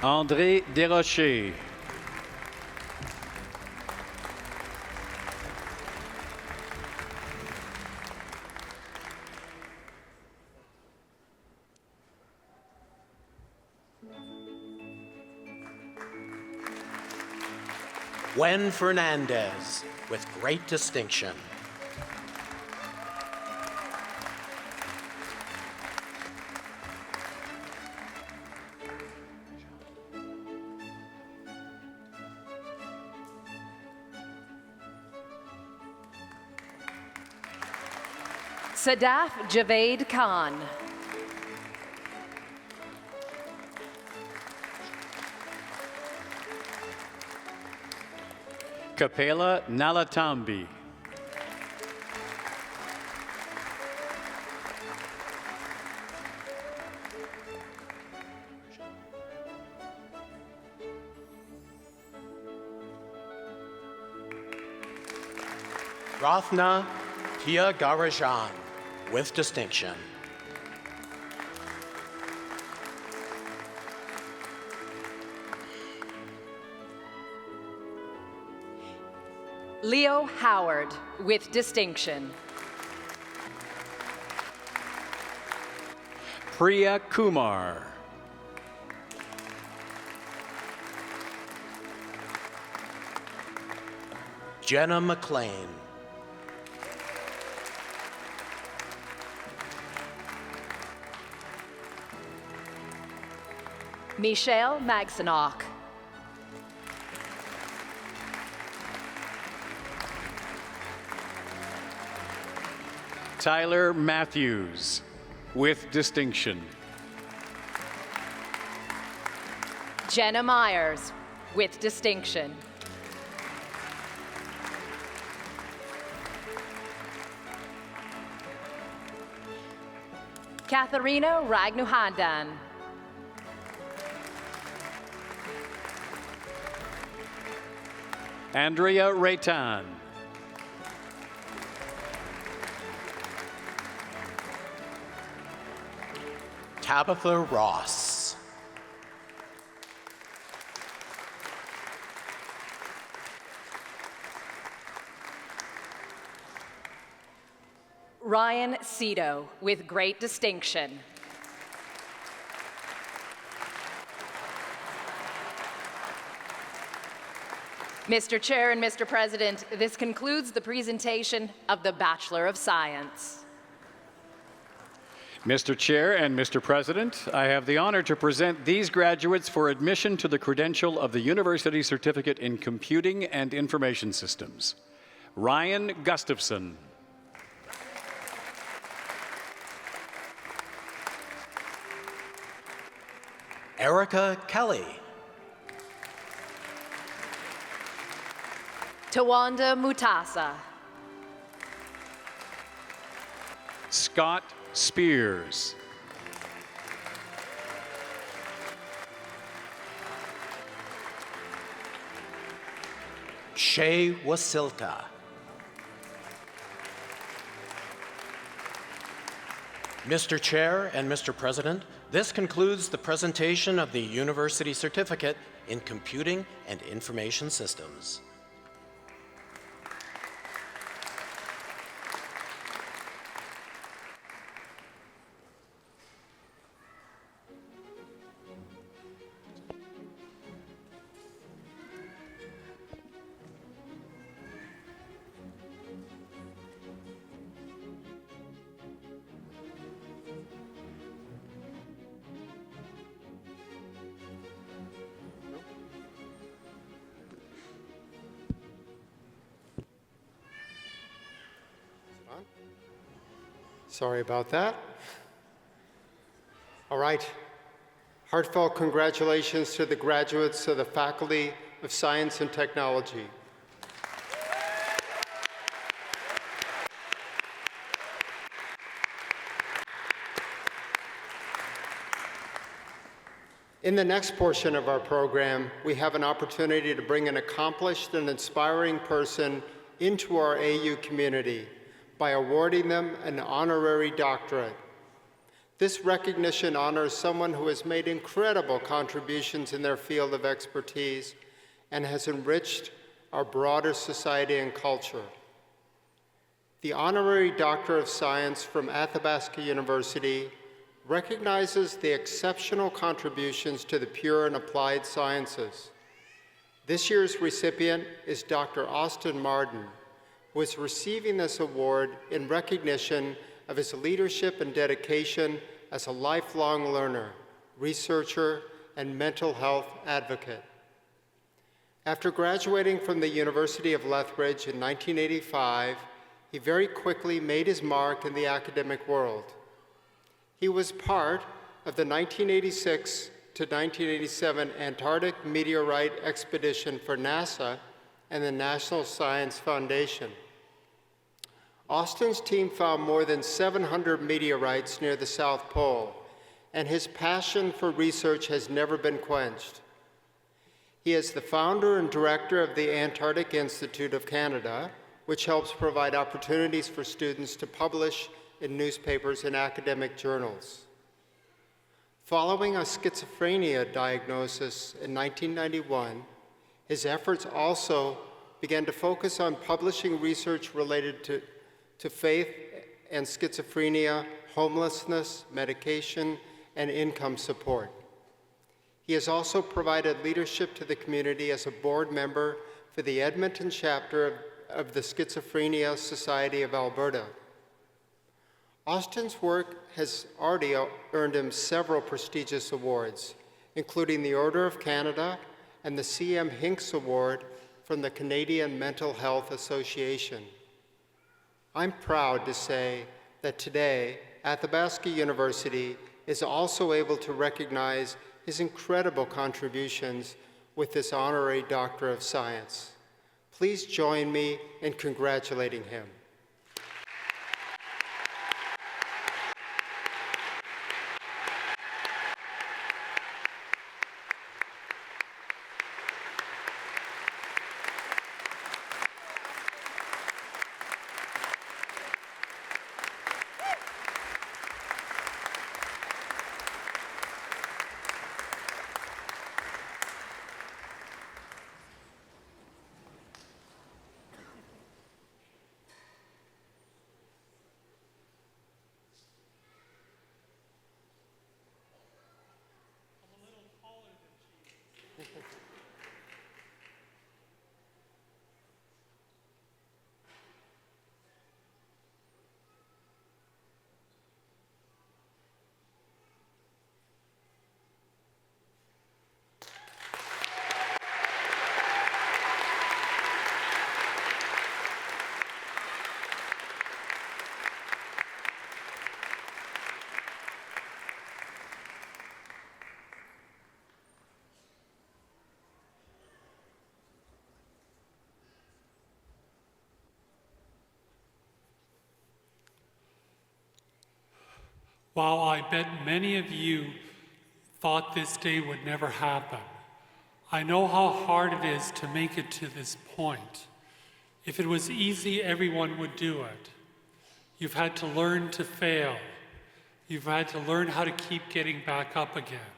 André Desrochers. Gwen Fernandez, with great distinction. Sadaf Javed Khan. Kapela Nalatambi. Rathna Pia Garajan, with distinction. Leo Howard, with distinction. Priya Kumar. Jenna McLean. Michelle Magsanok. Tyler Matthews, with distinction. Jenna Myers, with distinction. Katharina Ragnuhandan. Andrea Raytan. Tabitha Ross. Ryan Cito, with great distinction. Mr. Chair and Mr. President, this concludes the presentation of the Bachelor of Science. Mr. Chair and Mr. President, I have the honor to present these graduates for admission to the credential of the University Certificate in Computing and Information Systems. Ryan Gustafson. Erica Kelly. Tawanda Mutasa. Scott Spears. Shay Wasilka. Mr. Chair and Mr. President, this concludes the presentation of the University Certificate in Computing and Information Systems. Sorry about that. All right. Heartfelt congratulations to the graduates of the Faculty of Science and Technology. In the next portion of our program, we have an opportunity to bring an accomplished and inspiring person into our AU community by awarding them an honorary doctorate. This recognition honors someone who has made incredible contributions in their field of expertise and has enriched our broader society and culture. The Honorary Doctor of Science from Athabasca University recognizes the exceptional contributions to the pure and applied sciences. This year's recipient is Dr. Austin Mardon, who is receiving this award in recognition of his leadership and dedication as a lifelong learner, researcher, and mental health advocate. After graduating from the University of Lethbridge in 1985, he very quickly made his mark in the academic world. He was part of the 1986 to 1987 Antarctic meteorite expedition for NASA and the National Science Foundation. Austin's team found more than 700 meteorites near the South Pole, and his passion for research has never been quenched. He is the founder and director of the Antarctic Institute of Canada, which helps provide opportunities for students to publish in newspapers and academic journals. Following a schizophrenia diagnosis in 1991, his efforts also began to focus on publishing research related to faith and schizophrenia, homelessness, medication, and income support. He has also provided leadership to the community as a board member for the Edmonton chapter of the Schizophrenia Society of Alberta. Austin's work has already earned him several prestigious awards, including the Order of Canada and the C.M. Hinks Award from the Canadian Mental Health Association. I'm proud to say that today, Athabasca University is also able to recognize his incredible contributions with this Honorary Doctor of Science. Please join me in congratulating him. While I bet many of you thought this day would never happen, I know how hard it is to make it to this point. If it was easy, everyone would do it. You've had to learn to fail. You've had to learn how to keep getting back up again.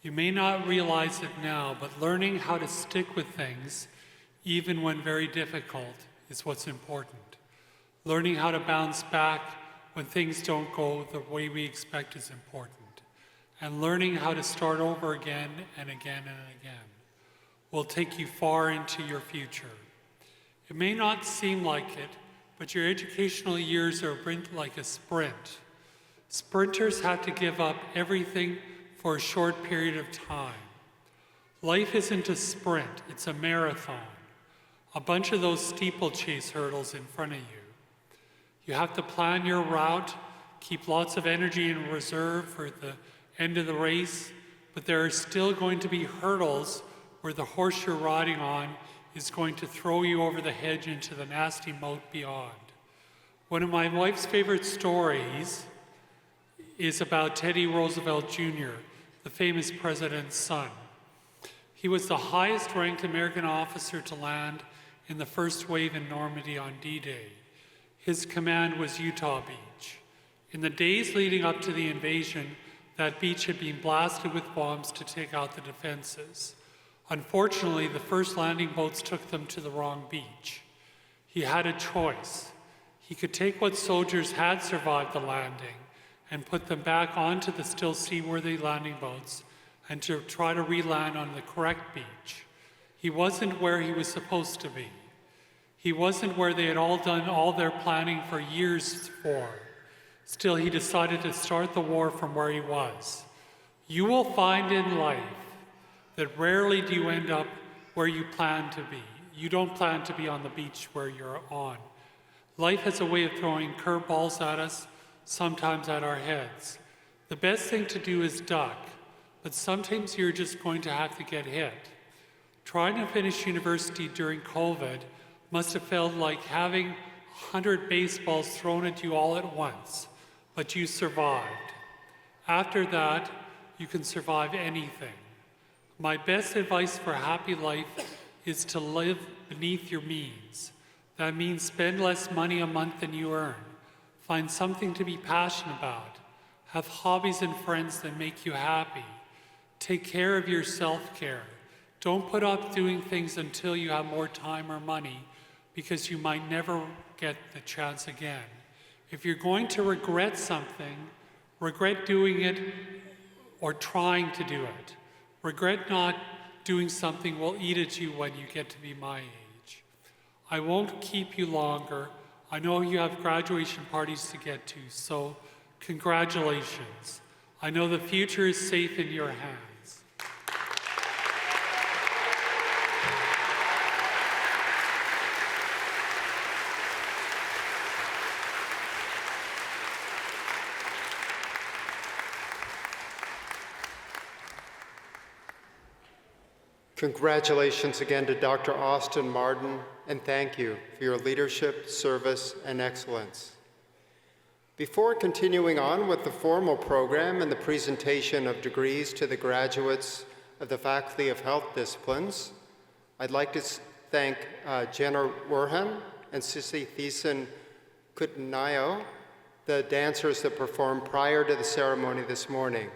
You may not realize it now, but learning how to stick with things, even when very difficult, is what's important. Learning how to bounce back when things don't go the way we expect is important. And learning how to start over again and again and again will take you far into your future. It may not seem like it, but your educational years are like a sprint. Sprinters have to give up everything for a short period of time. Life isn't a sprint, it's a marathon. A bunch of those steeplechase hurdles in front of you. You have to plan your route Keep lots of energy in reserve for the end of the race, but there are still going to be hurdles where the horse you're riding on is going to throw you over the hedge into the nasty moat beyond. One of my wife's favorite stories is about Teddy Roosevelt Jr., the famous president's son. He was the highest ranked American officer to land in the first wave in Normandy on D-Day. His command was Utah Beach. In the days leading up to the invasion, that beach had been blasted with bombs to take out the defenses. Unfortunately, the first landing boats took them to the wrong beach. He had a choice. He could take what soldiers had survived the landing and put them back onto the still seaworthy landing boats and to try to re-land on the correct beach. He wasn't where he was supposed to be. He wasn't where they had all done all their planning for years for. Still, he decided to start the war from where he was. You will find in life that rarely do you end up where you plan to be. You don't plan to be on the beach where you're on. Life has a way of throwing curveballs at us, sometimes at our heads. The best thing to do is duck, but sometimes you're just going to have to get hit. Trying to finish university during COVID must have felt like having 100 baseballs thrown at you all at once, but you survived. After that, you can survive anything. My best advice for a happy life is to live beneath your means. That means spend less money a month than you earn. Find something to be passionate about. Have hobbies and friends that make you happy. Take care of your self-care. Don't put off doing things until you have more time or money, because you might never get the chance again. If you're going to regret something, regret doing it or trying to do it. Regret not doing something will eat at you when you get to be my age. I won't keep you longer. I know you have graduation parties to get to, so congratulations. I know the future is safe in your hands. Congratulations again to Dr. Austin Mardon, and thank you for your leadership, service, and excellence. Before continuing on with the formal program and the presentation of degrees to the graduates of the Faculty of Health Disciplines, I'd like to thank Jenna Werhan and Sissy Thiessen-Kutnayo, the dancers that performed prior to the ceremony this morning.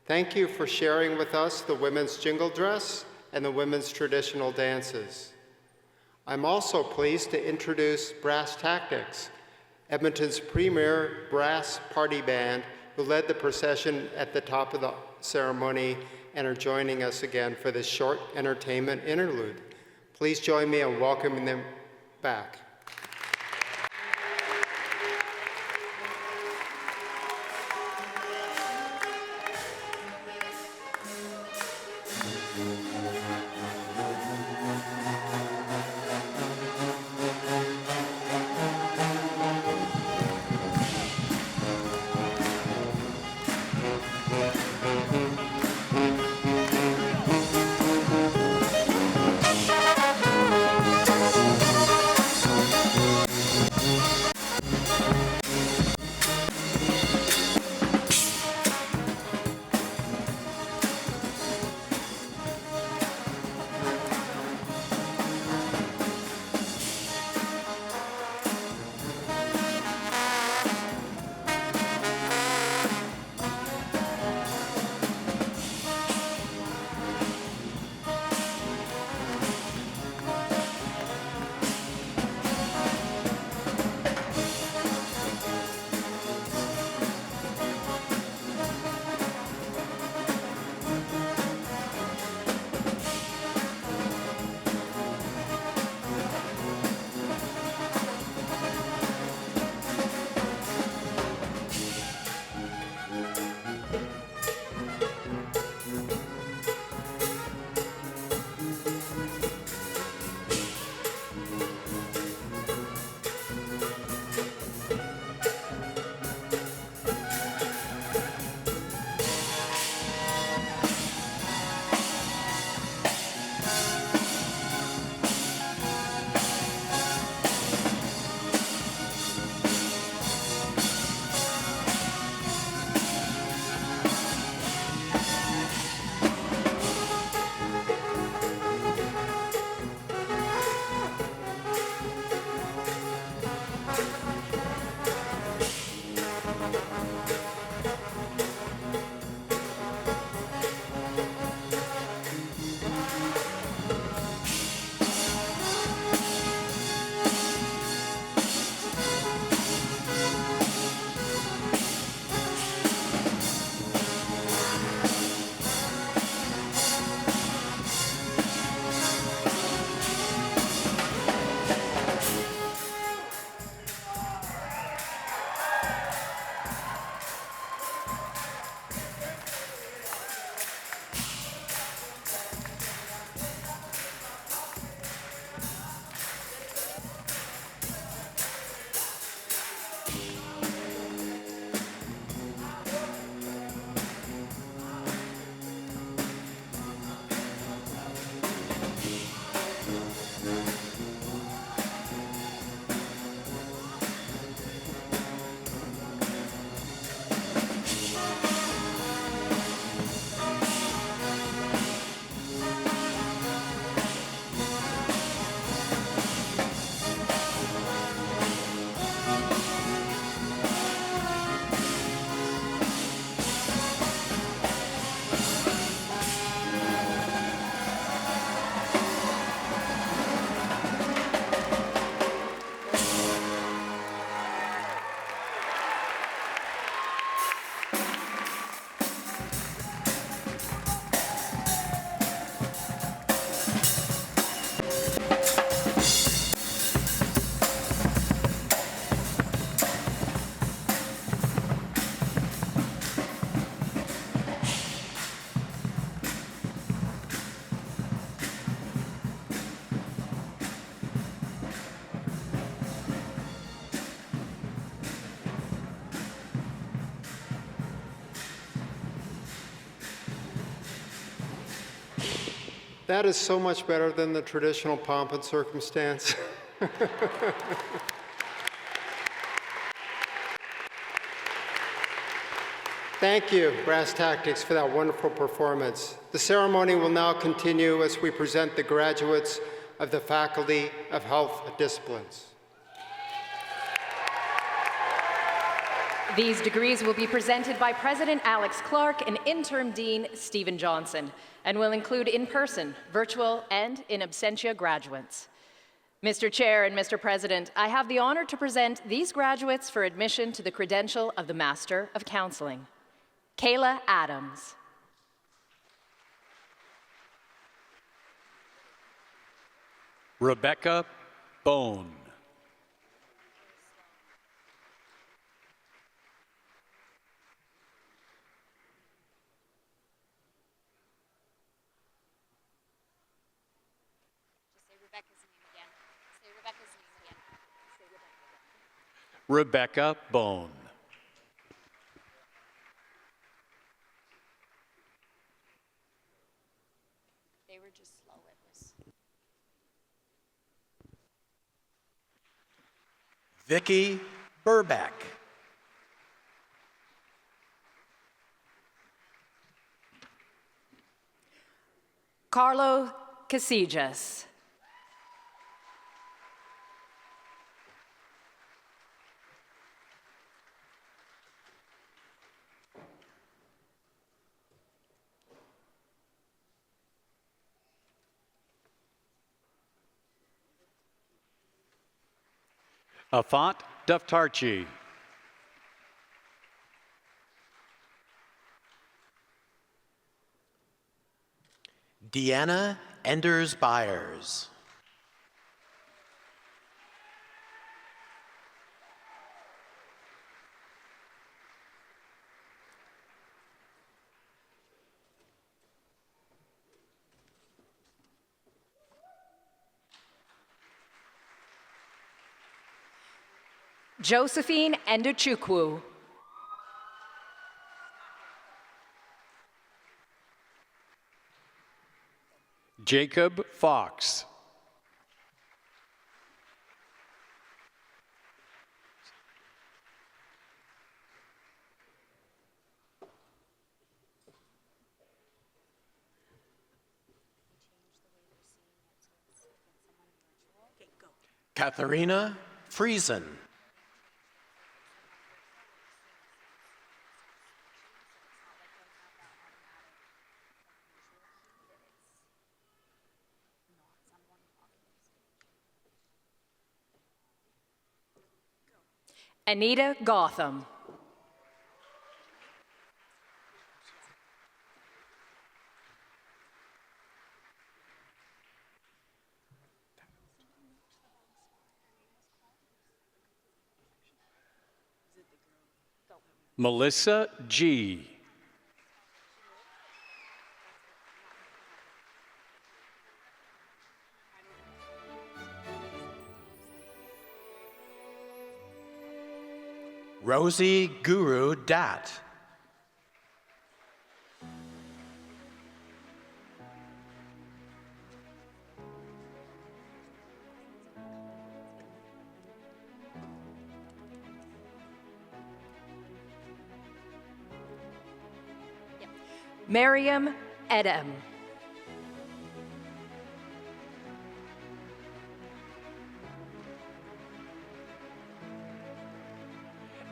Thank you for sharing with us the women's jingle dress and the women's traditional dances. I'm also pleased to introduce Brass Tactics, Edmonton's premier brass party band, who led the procession at the top of the ceremony and are joining us again for this short entertainment interlude. Please join me in welcoming them back. That is so much better than the traditional pomp and circumstance. Thank you, Brass Tactics, for that wonderful performance. The ceremony will now continue as we present the graduates of the Faculty of Health Disciplines. These degrees will be presented by President Alex Clark and Interim Dean Stephen Johnson, and will include in-person, virtual, and in absentia graduates. Mr. Chair and Mr. President, I have the honor to present these graduates for admission to the credential of the Master of Counseling. Kayla Adams. Rebecca Bone. Rebecca Bone. They were just slow. It was. Vicky Burbeck. Carlo Casillas. Afant Daftarchi. Deanna Enders Byers. Josephine Enduchukwu. Jacob Fox. Katharina Friesen. Anita Gotham. Melissa G. Rosie Guru Dat. Miriam Edem.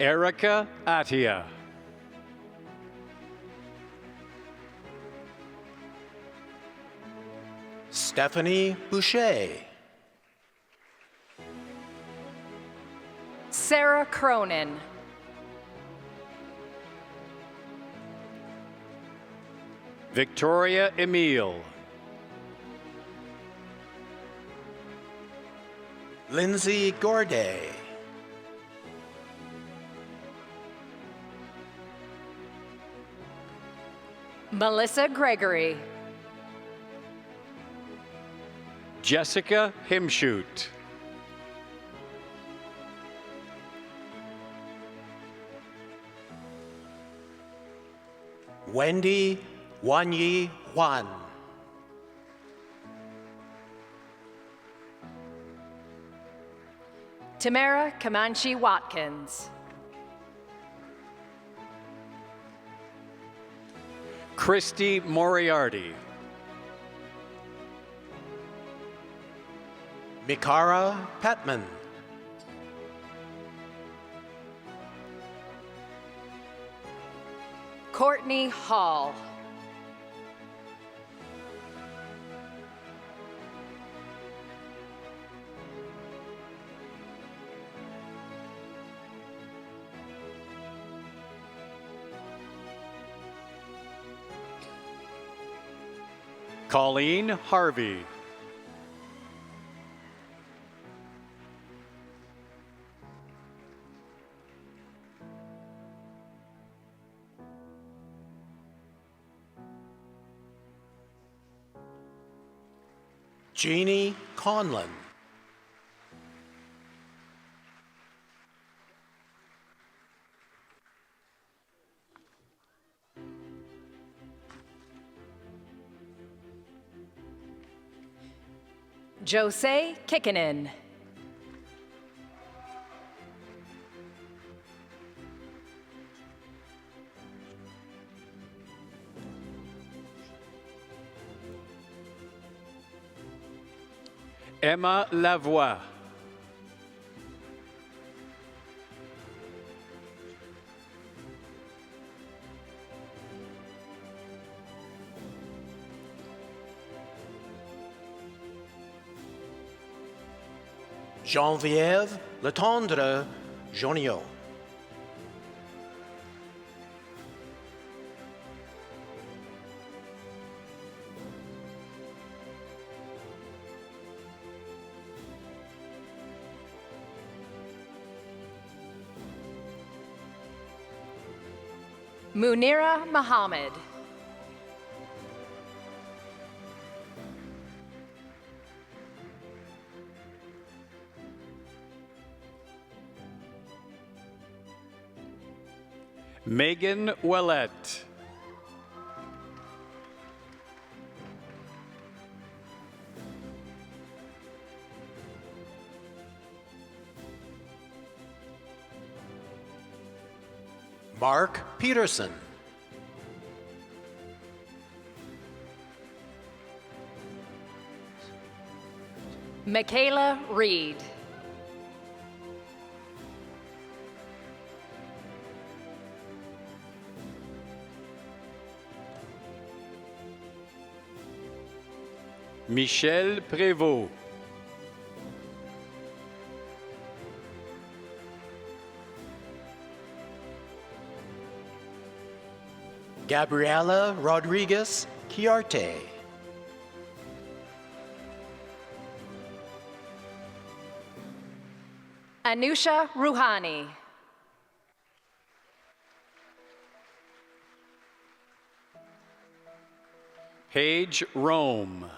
Erica Atia. Stephanie Boucher. Sarah Cronin. Victoria Emile. Lindsay Gorday. Melissa Gregory. Jessica Himshoot. Wendy Wanyi Wan. Tamara Comanche Watkins. Christy Moriarty. Mikara Petman. Courtney Hall. Colleen Harvey. Jeannie Conlon. Jose Kikkonen. Emma Lavoie. Geneviève Letendre Joniot. Munira Muhammad. Megan Ouellette. Mark Peterson. Michaela Reed. Michelle Prévost. Gabriela Rodriguez Chiarte. Anusha Ruhani. Paige Rome.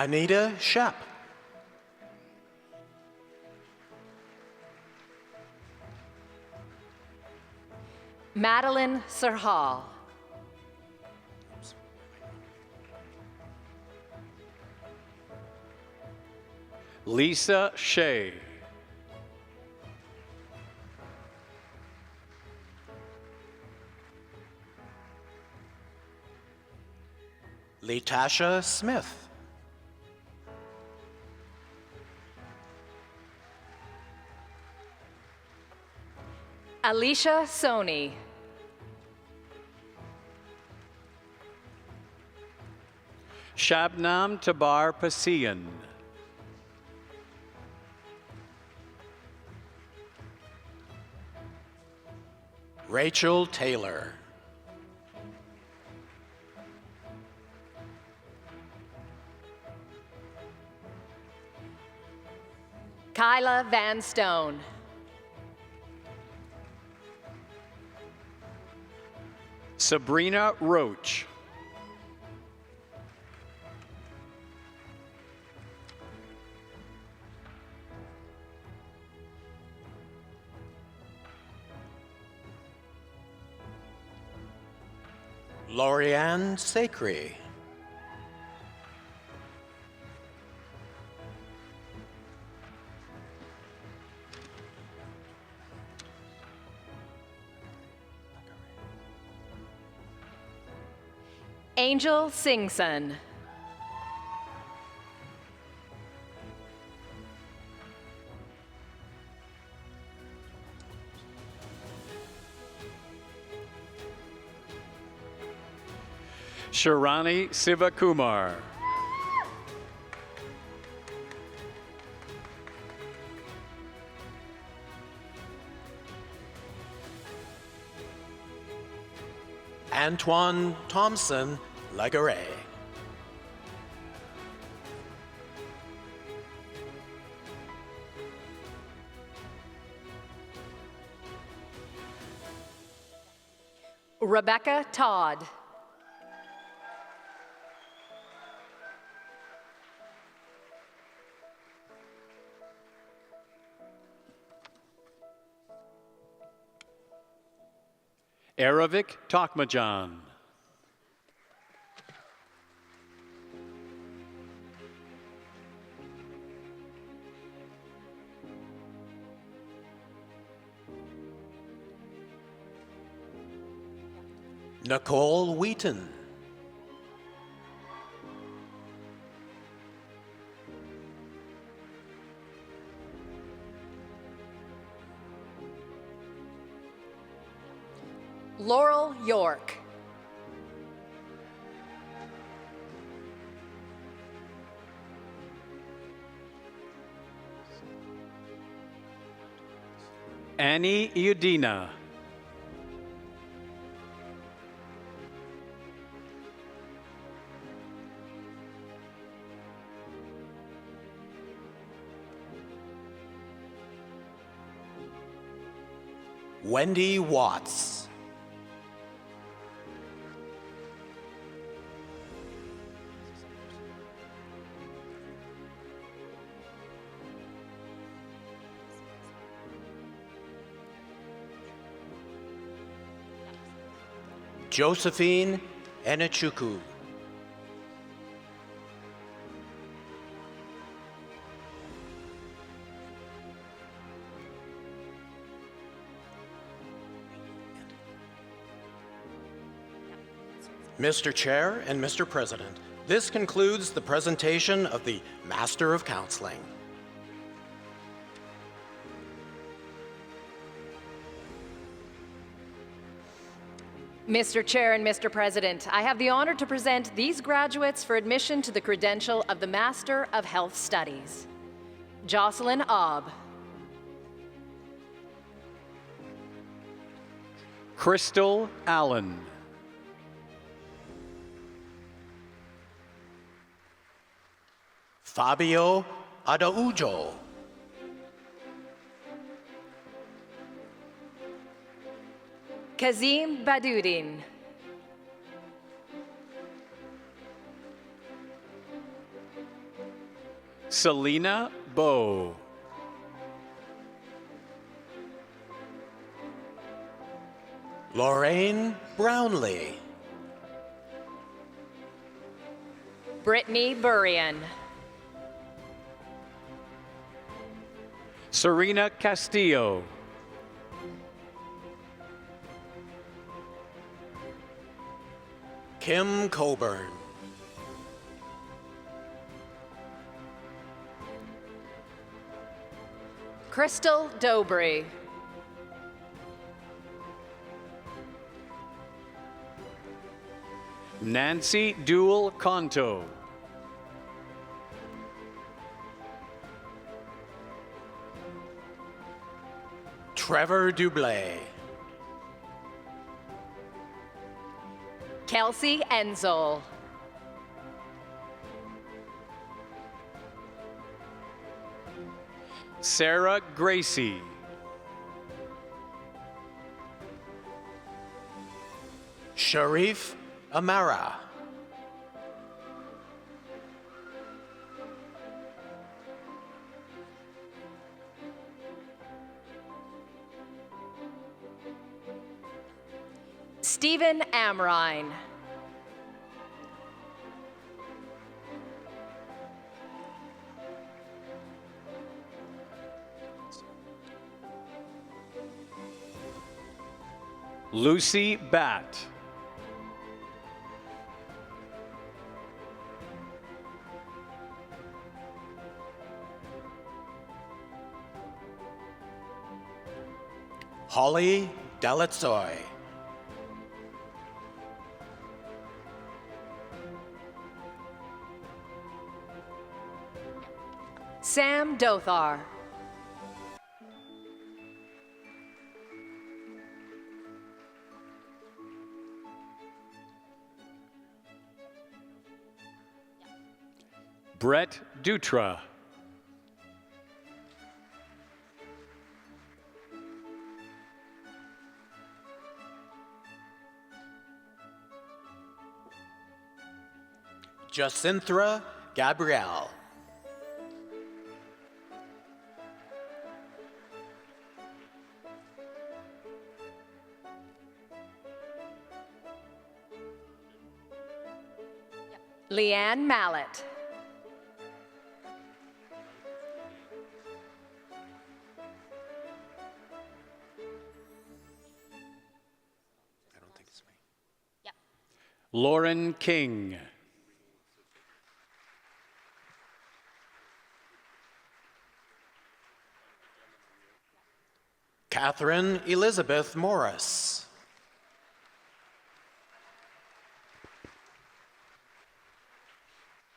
Anita Shep. Madeline Sirhal. Lisa Shea. Letasha Smith. Alicia Soni. Shabnam Tabar Pasian. Rachel Taylor. Kyla Van Stone. Sabrina Roach. Lorianne Sacre. Angel Singson. Sharani Sivakumar. Antoine Thompson Lagaray. Rebecca Todd. Aravik Tokmajan. Nicole Wheaton. Laurel York. Annie Udina. Wendy Watts. Josephine Enechukwu. Mr. Chair and Mr. President, this concludes the presentation of the Master of Counseling. Mr. Chair and Mr. President, I have the honor to present these graduates for admission to the credential of the Master of Health Studies. Jocelyn Obb. Crystal Allen. Fabio Adaujo. Kazim Badudin. Selena Bowe. Lorraine Brownlee. Brittany Burian. Serena Castillo. Kim Coburn. Crystal Dobry. Nancy Dual Conto. Trevor Dublé. Kelsey Enzel. Sarah Gracie. Sharif Amara. Stephen Amrine. Lucy Batt. Holly Deletsoy. Sam Dothar. Brett Dutra. Jacinthra Gabrielle. Leanne Mallet. Lauren King. Catherine Elizabeth Morris.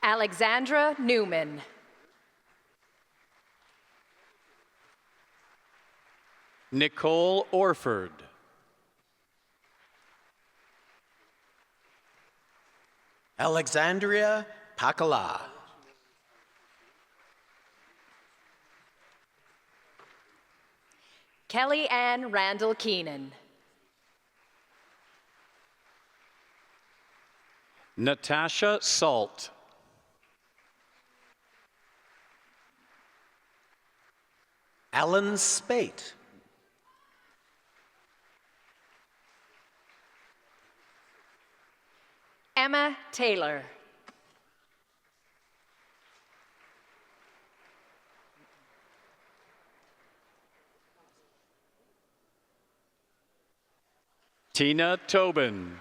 Alexandra Newman. Nicole Orford. Alexandria Pakala. Kelly Ann Randall Keenan. Natasha Salt. Alan Spate. Emma Taylor. Tina Tobin.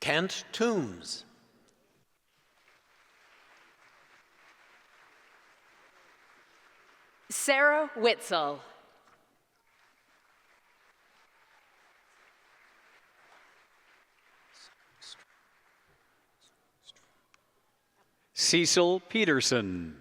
Kent Toombs. Sarah Witzel. Cecil Peterson.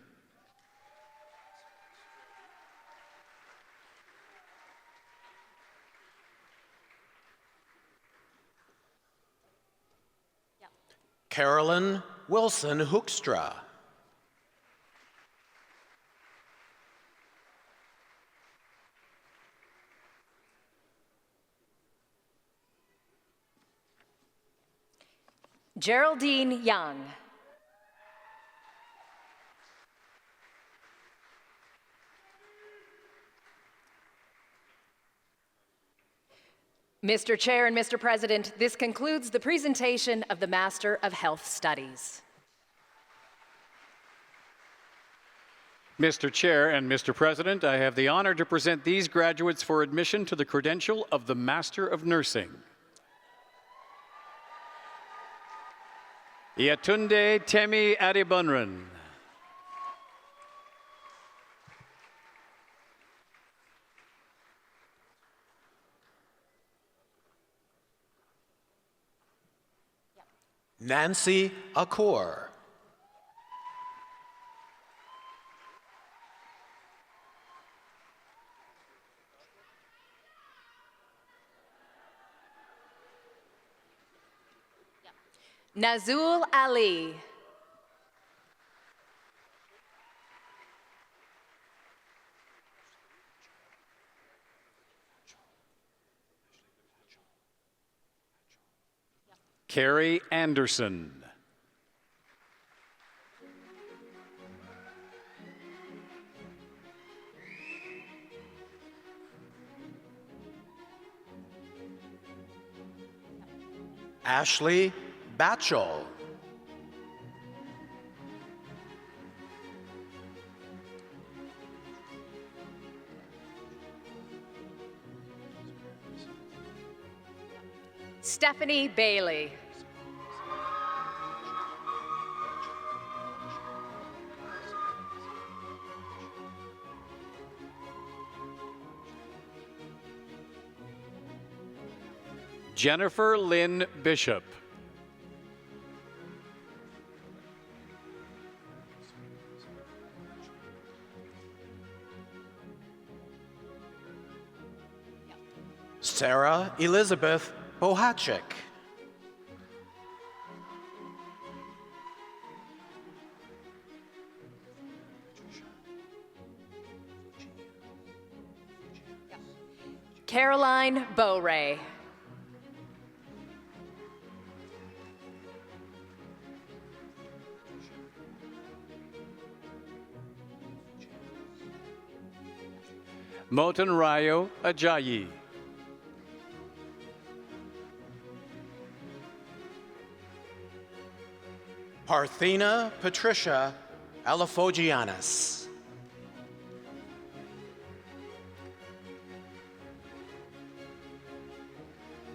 Carolyn Wilson Hoekstra. Geraldine Young. Mr. Chair and Mr. President, this concludes the presentation of the Master of Health Studies. Mr. Chair and Mr. President, I have the honor to present these graduates for admission to the credential of the Master of Nursing. Yatunde Temi Adibunran. Nancy Accor. Nazul Ali. Carrie Anderson. Ashley Batchel. Stephanie Bailey. Jennifer Lynn Bishop. Sarah Elizabeth Bohacek. Caroline Beauray. Motunrayo Ajayi. Parthena Patricia Alafogianis.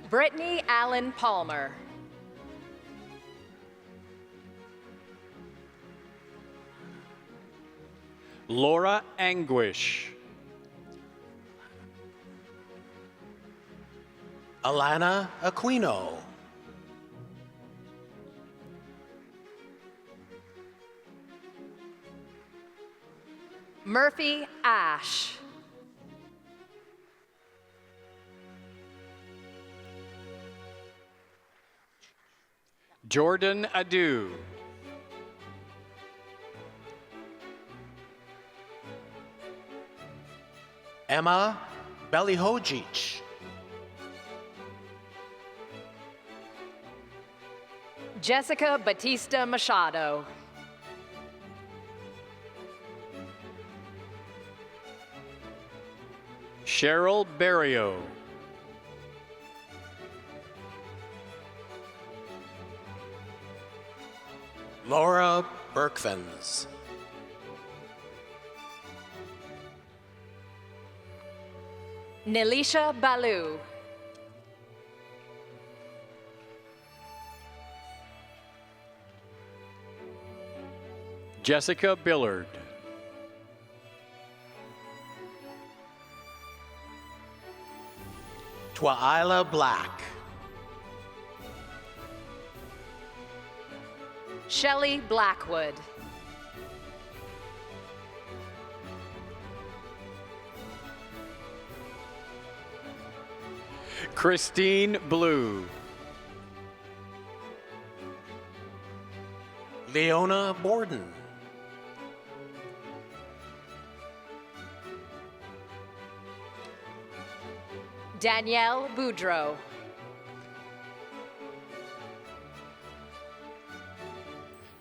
Brittany Allen Palmer. Laura Anguish. Alana Aquino. Murphy Ash. Jordan Adu. Emma Belihojic. Jessica Batista Machado. Cheryl Barrio. Laura Berkvens. Nilisha Balu. Jessica Billard. Twaila Black. Shelley Blackwood. Christine Blue. Leona Borden. Danielle Boudreau.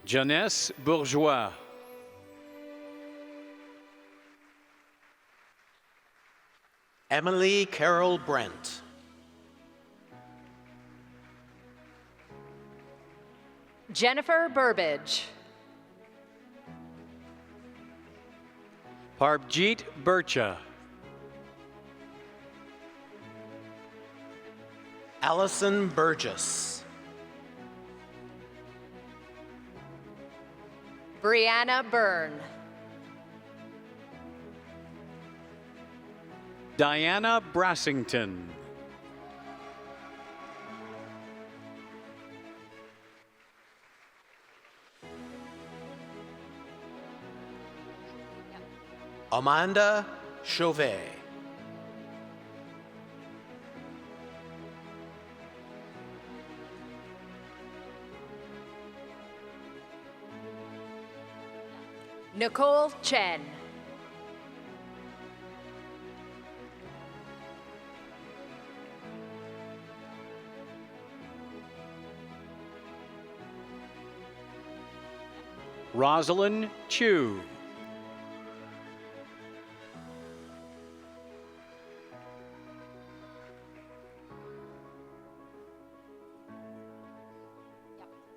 Jeunesse Bourgeois. Emily Carol Brent. Jennifer Burbage. Parbjeet Burcha. Allison Burgess. Brianna Byrne. Diana Brassington. Amanda Chauvet. Nicole Chen. Rosalind Chu.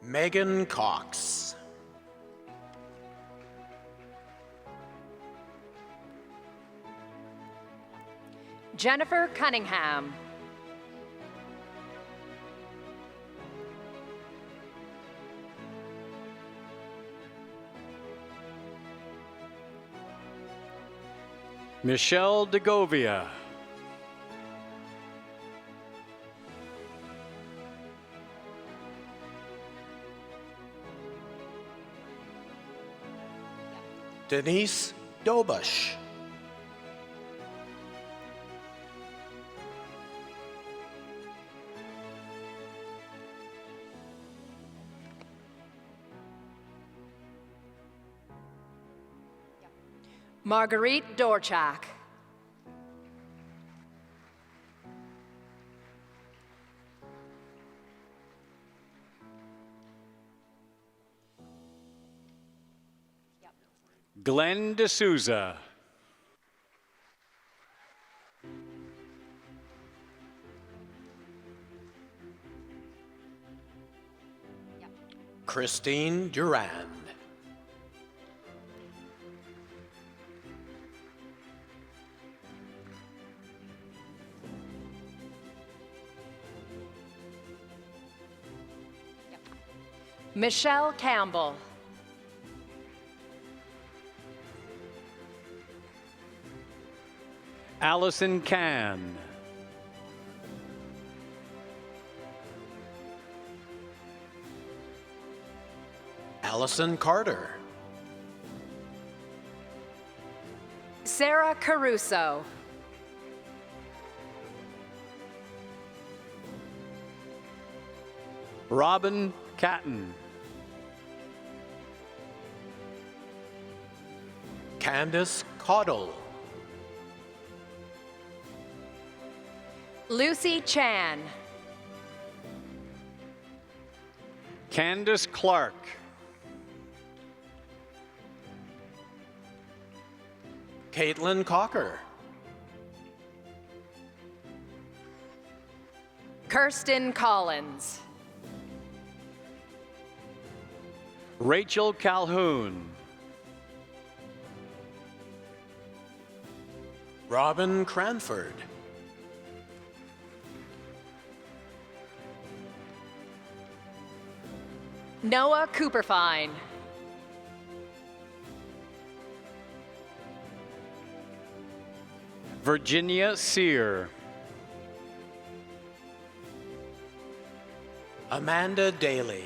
Megan Cox. Jennifer Cunningham. Michelle DeGovia. Denise Dobush. Marguerite Dorchak. Glenn D'Souza. Christine Durand. Michelle Campbell. Allison Can. Allison Carter. Sarah Caruso. Robin Catton. Candace Caudle. Lucy Chan. Candace Clark. Caitlin Cocker. Kirsten Collins. Rachel Calhoun. Robin Cranford. Noah Cooperfine. Virginia Sear. Amanda Daly.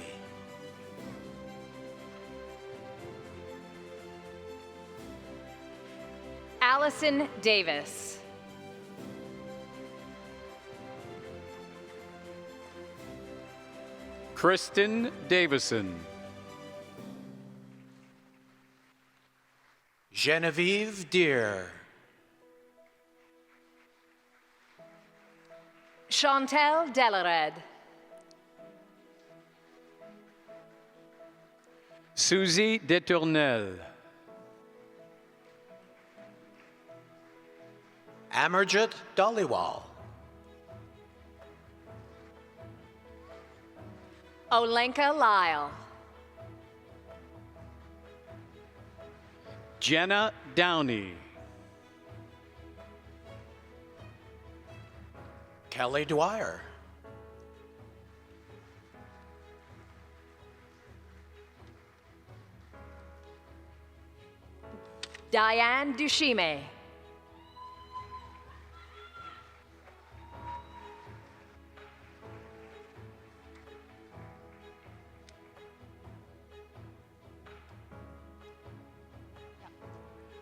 Allison Davis. Kristen Davison. Genevieve Deere. Chantel Delared. Susie Detournel. Amarjit Dhaliwal. Olenka Lyle. Jenna Downey. Kelly Dwyer. Diane Dushime.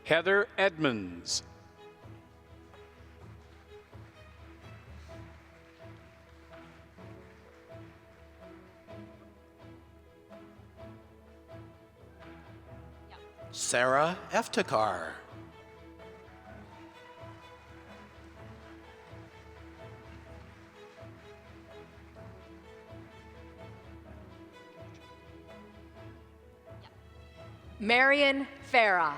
Heather Edmonds. Sarah Eftekar. Marion Farah.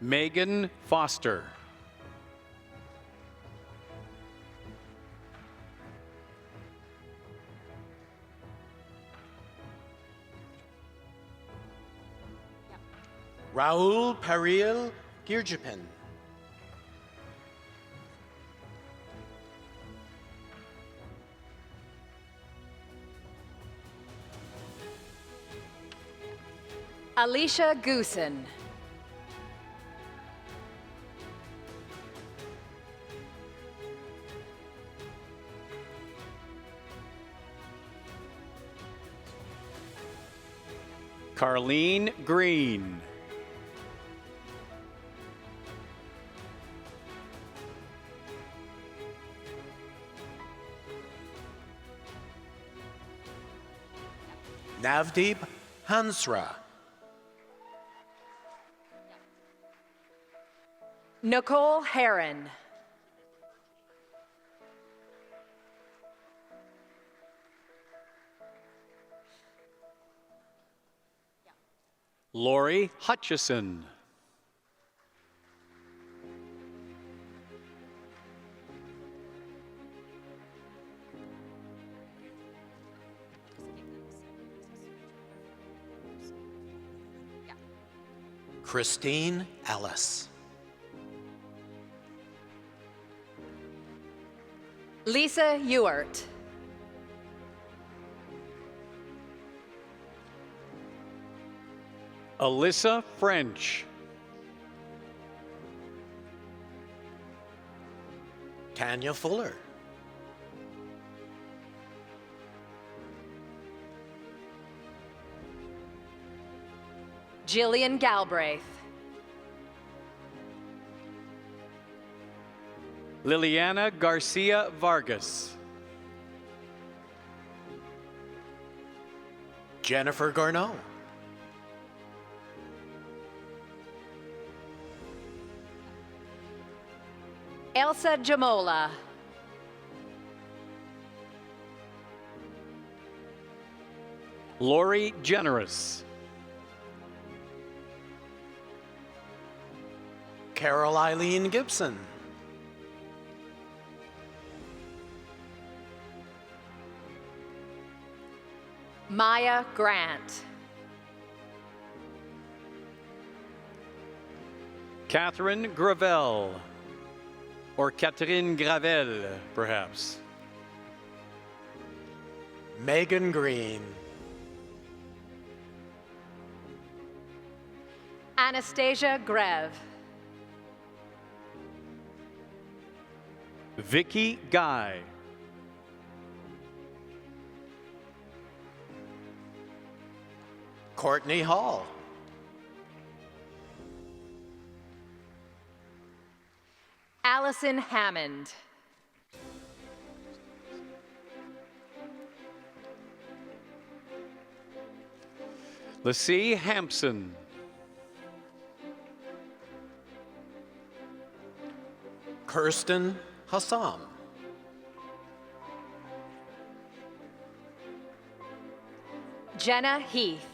Megan Foster. Raul Paril Girjapin. Alicia Goosen. Carlene Green. Navdeep Hansra. Nicole Heron. Lori Hutchison. Christine Ellis. Lisa Ewart. Alyssa French. Tanya Fuller. Jillian Galbraith. Liliana Garcia Vargas. Jennifer Garneau. Elsa Jamola. Lori Generous. Carol Eileen Gibson. Maya Grant. Catherine Gravel. Or Catherine Gravel, perhaps. Megan Green. Anastasia Grev. Vicky Guy. Courtney Hall. Allison Hammond. Lassie Hampson. Kirsten Hassam. Jenna Heath.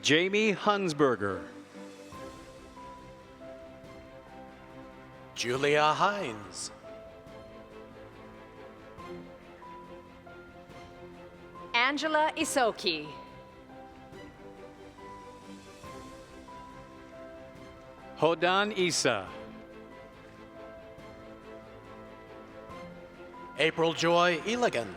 Jamie Hunsberger. Julia Hines. Angela Isoki. Hodan Isa. April Joy Elegant.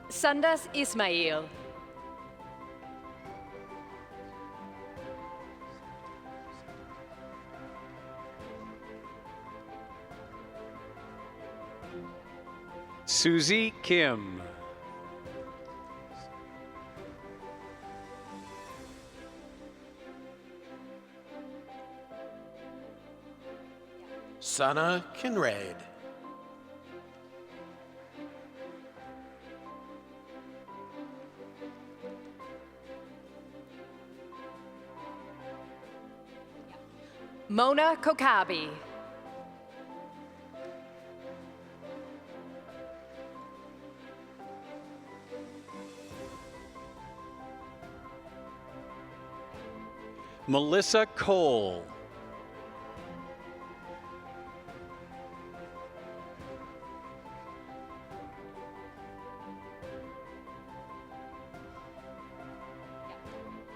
Sundas Ismail. Susie Kim. Sana Kinraid. Mona Kokabi. Melissa Cole.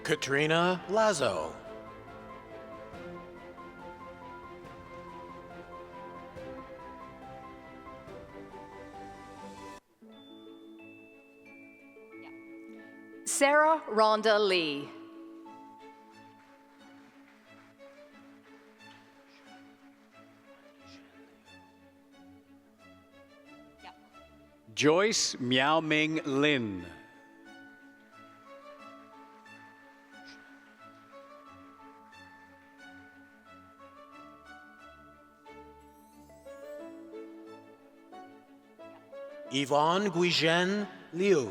Katrina Lazo. Sarah Rhonda Lee. Joyce Miao Ming Lin. Yvonne Guijen Liu.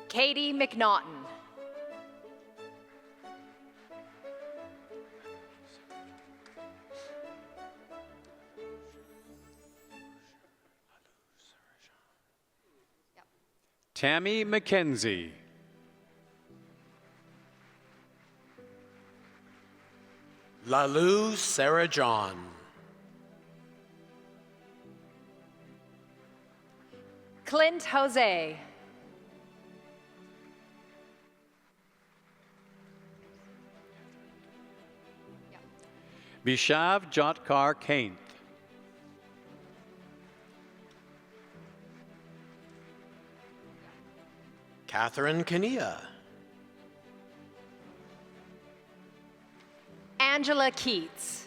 Katie McNaughton. Tammy McKenzie. Lalu Sarah John. Clint Jose. Vishav Jotkar Kainth. Catherine Kania. Angela Keats.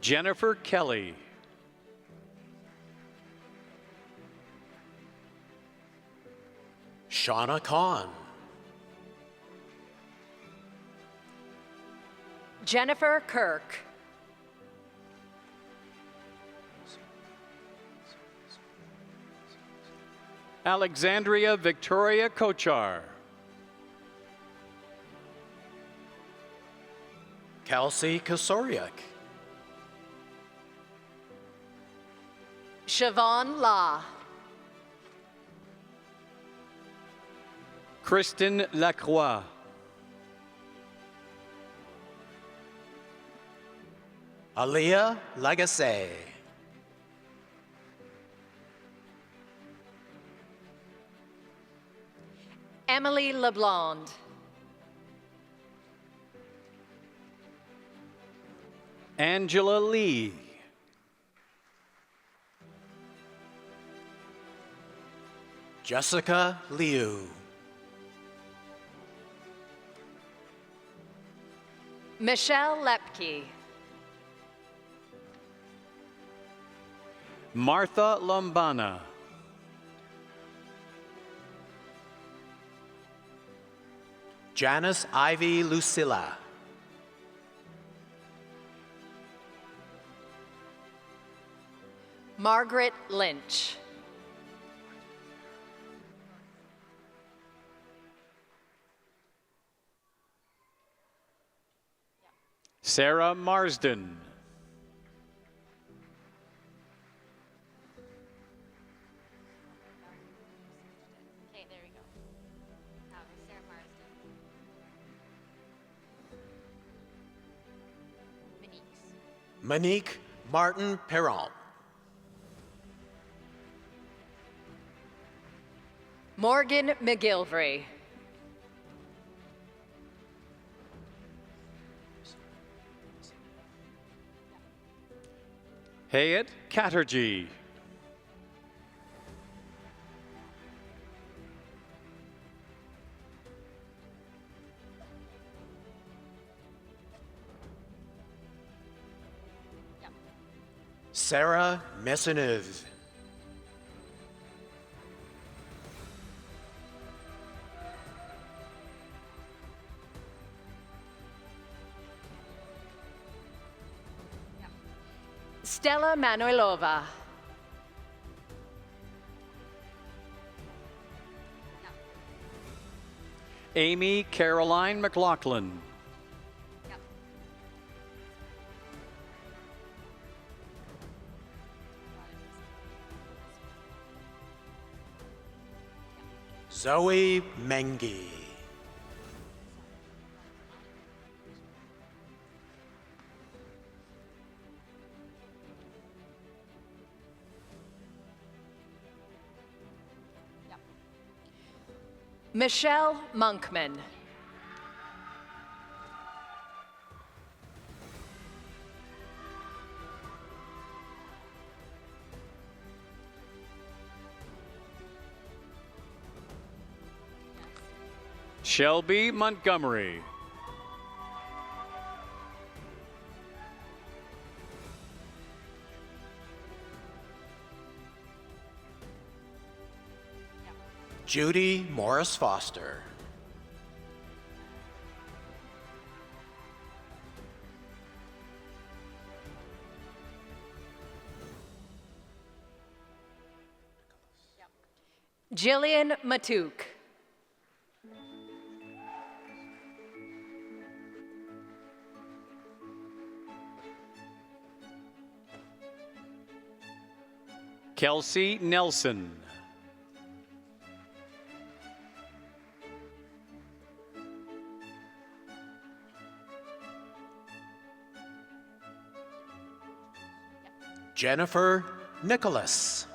Jennifer Kelly. Shauna Khan. Jennifer Kirk. Alexandria Victoria Kochar. Kelsey Kasoriak. Siobhan La. Kristen Lacroix. Aaliyah Lagasse. Emily LeBlond. Angela Lee. Jessica Liu. Michelle Lepke. Martha Lombana. Janice Ivy Lucilla. Margaret Lynch. Sarah Marsden. Okay, there we go. Sarah Marsden. Monique Martin Perron. Morgan McGilvery. Hayat Chatterjee. Sarah Messonniv. Stella Manuelova. Amy Caroline McLaughlin. Zoe Mengi. Michelle Monkman. Shelby Montgomery. Judy Morris Foster. Jillian Matuk. Kelsey Nelson. Jennifer Nicholas.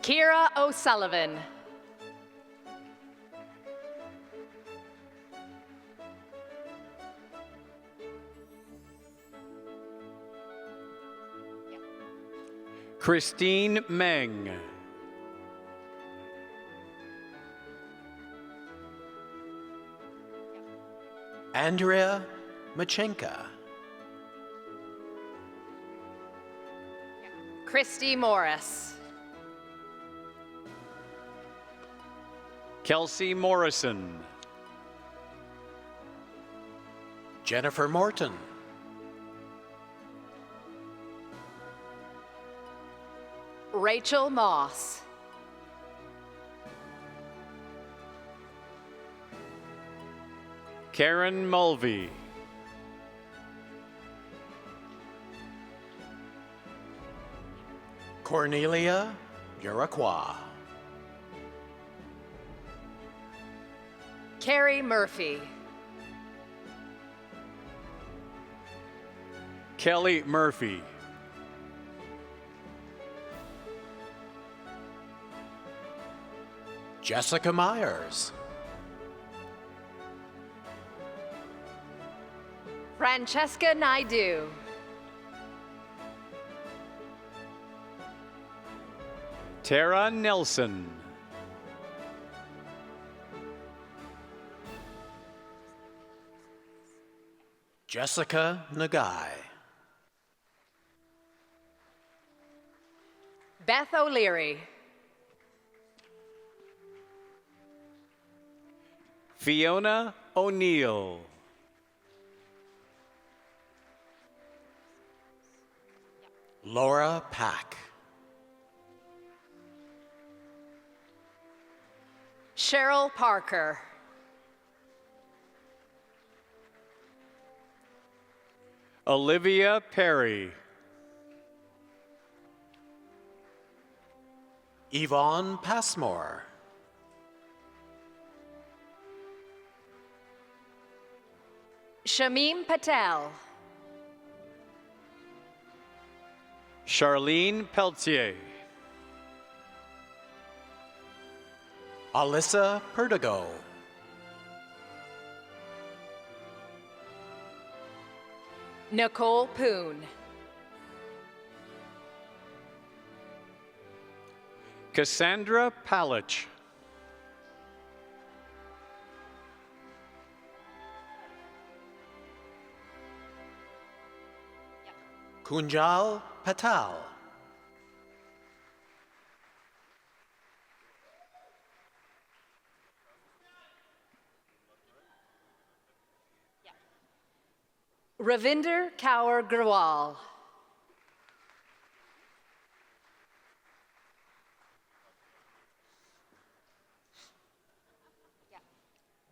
Kira O'Sullivan. Christine Meng. Andrea Machenka. Christy Morris. Kelsey Morrison. Jennifer Morton. Rachel Moss. Karen Mulvey. Cornelia Uraqua. Carrie Murphy. Kelly Murphy. Jessica Myers. Francesca Naidu. Tara Nelson. Jessica Nagai. Beth O'Leary. Fiona O'Neill. Laura Pack. Cheryl Parker. Olivia Perry. Yvonne Passmore. Shamim Patel. Charlene Peltier. Alyssa Perdigo. Nicole Poon. Cassandra Palich. Kunjal Patel. Ravinder Kaur Grawal.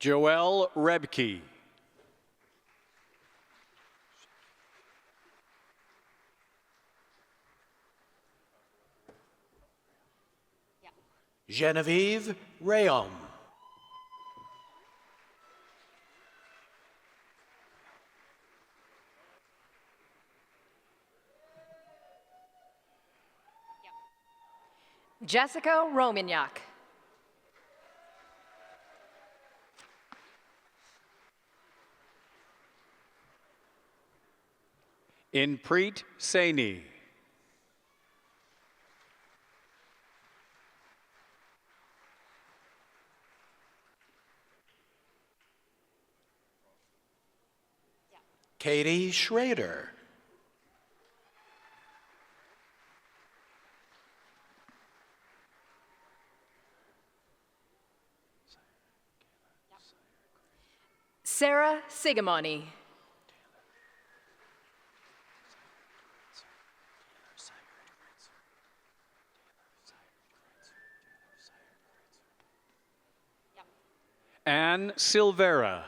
Joelle Rebke. Genevieve Rayom. Jessica Romagnac. Inpreet Saini. Katie Schrader. Sarah Sigamoni. Anne Silvera.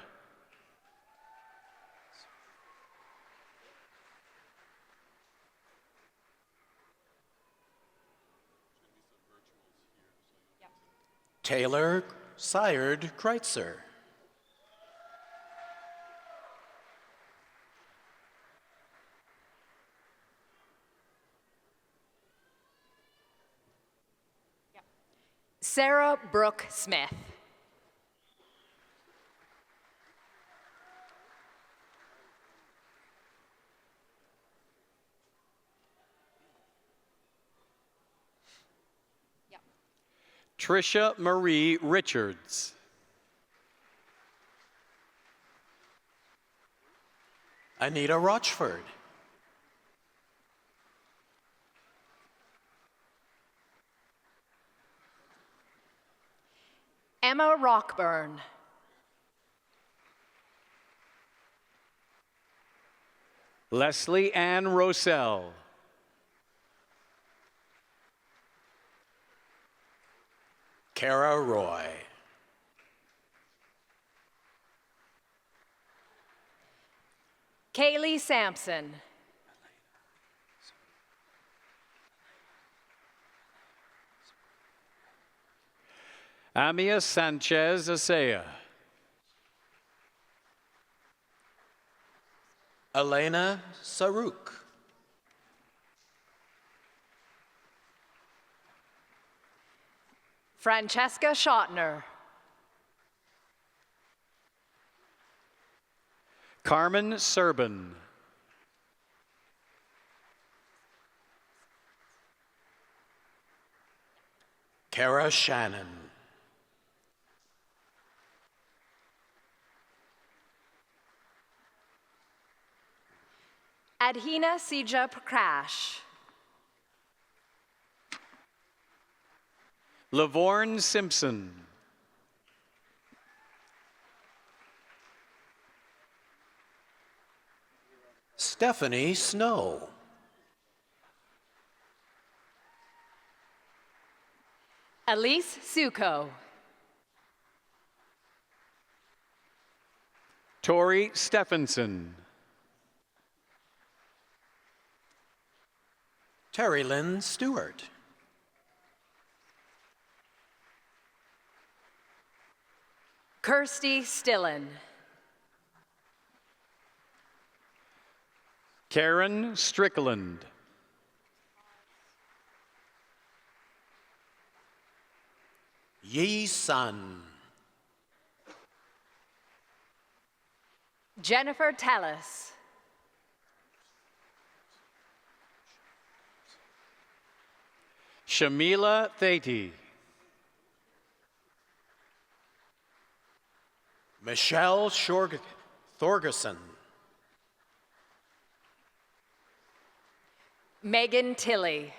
Taylor Syard Kreitzer. Sarah Brooke Smith. Tricia Marie Richards. Anita Rochford. Emma Rockburn. Leslie Ann Rosell. Kara Roy. Kaylee Sampson. Amia Sanchez Asea. Elena Saruk. Francesca Schottner. Carmen Serban. Kara Shannon. Adhina Sija Prakash. Lavorne Simpson. Stephanie Snow. Elise Suko. Tori Stephenson. Terry Lynn Stewart. Kirsty Stillen. Karen Strickland. Yi Sun. Jennifer Tellis. Shamila Thati. Michelle Thorgerson. Megan Tilley.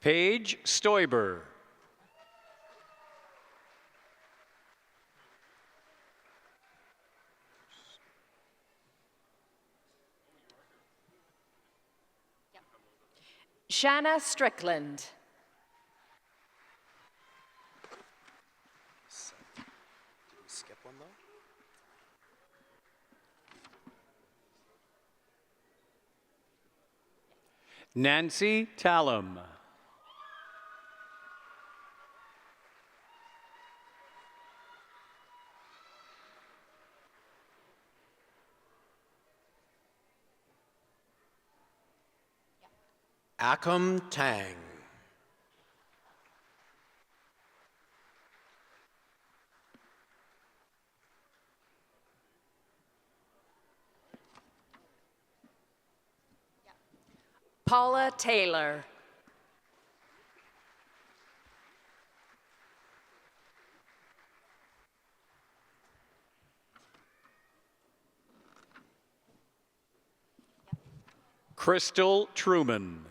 Paige Stoiber. Shanna Strickland. Skip one though? Nancy Tallum. Akam Tang. Paula Taylor. Crystal Truman.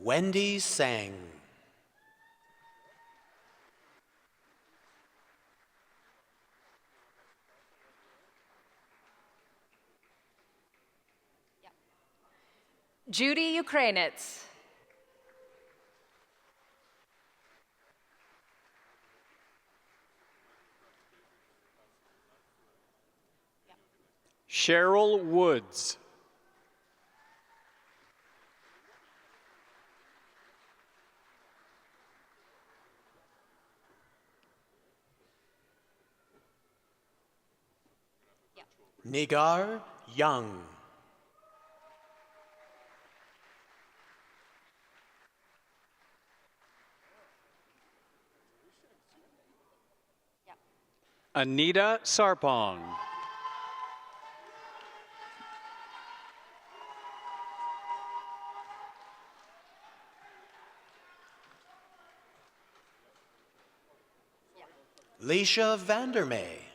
Wendy Sang. Judy Ukrainitz. Cheryl Woods. Nigar Young. Anita Sarpong. Leisha Vandermeer.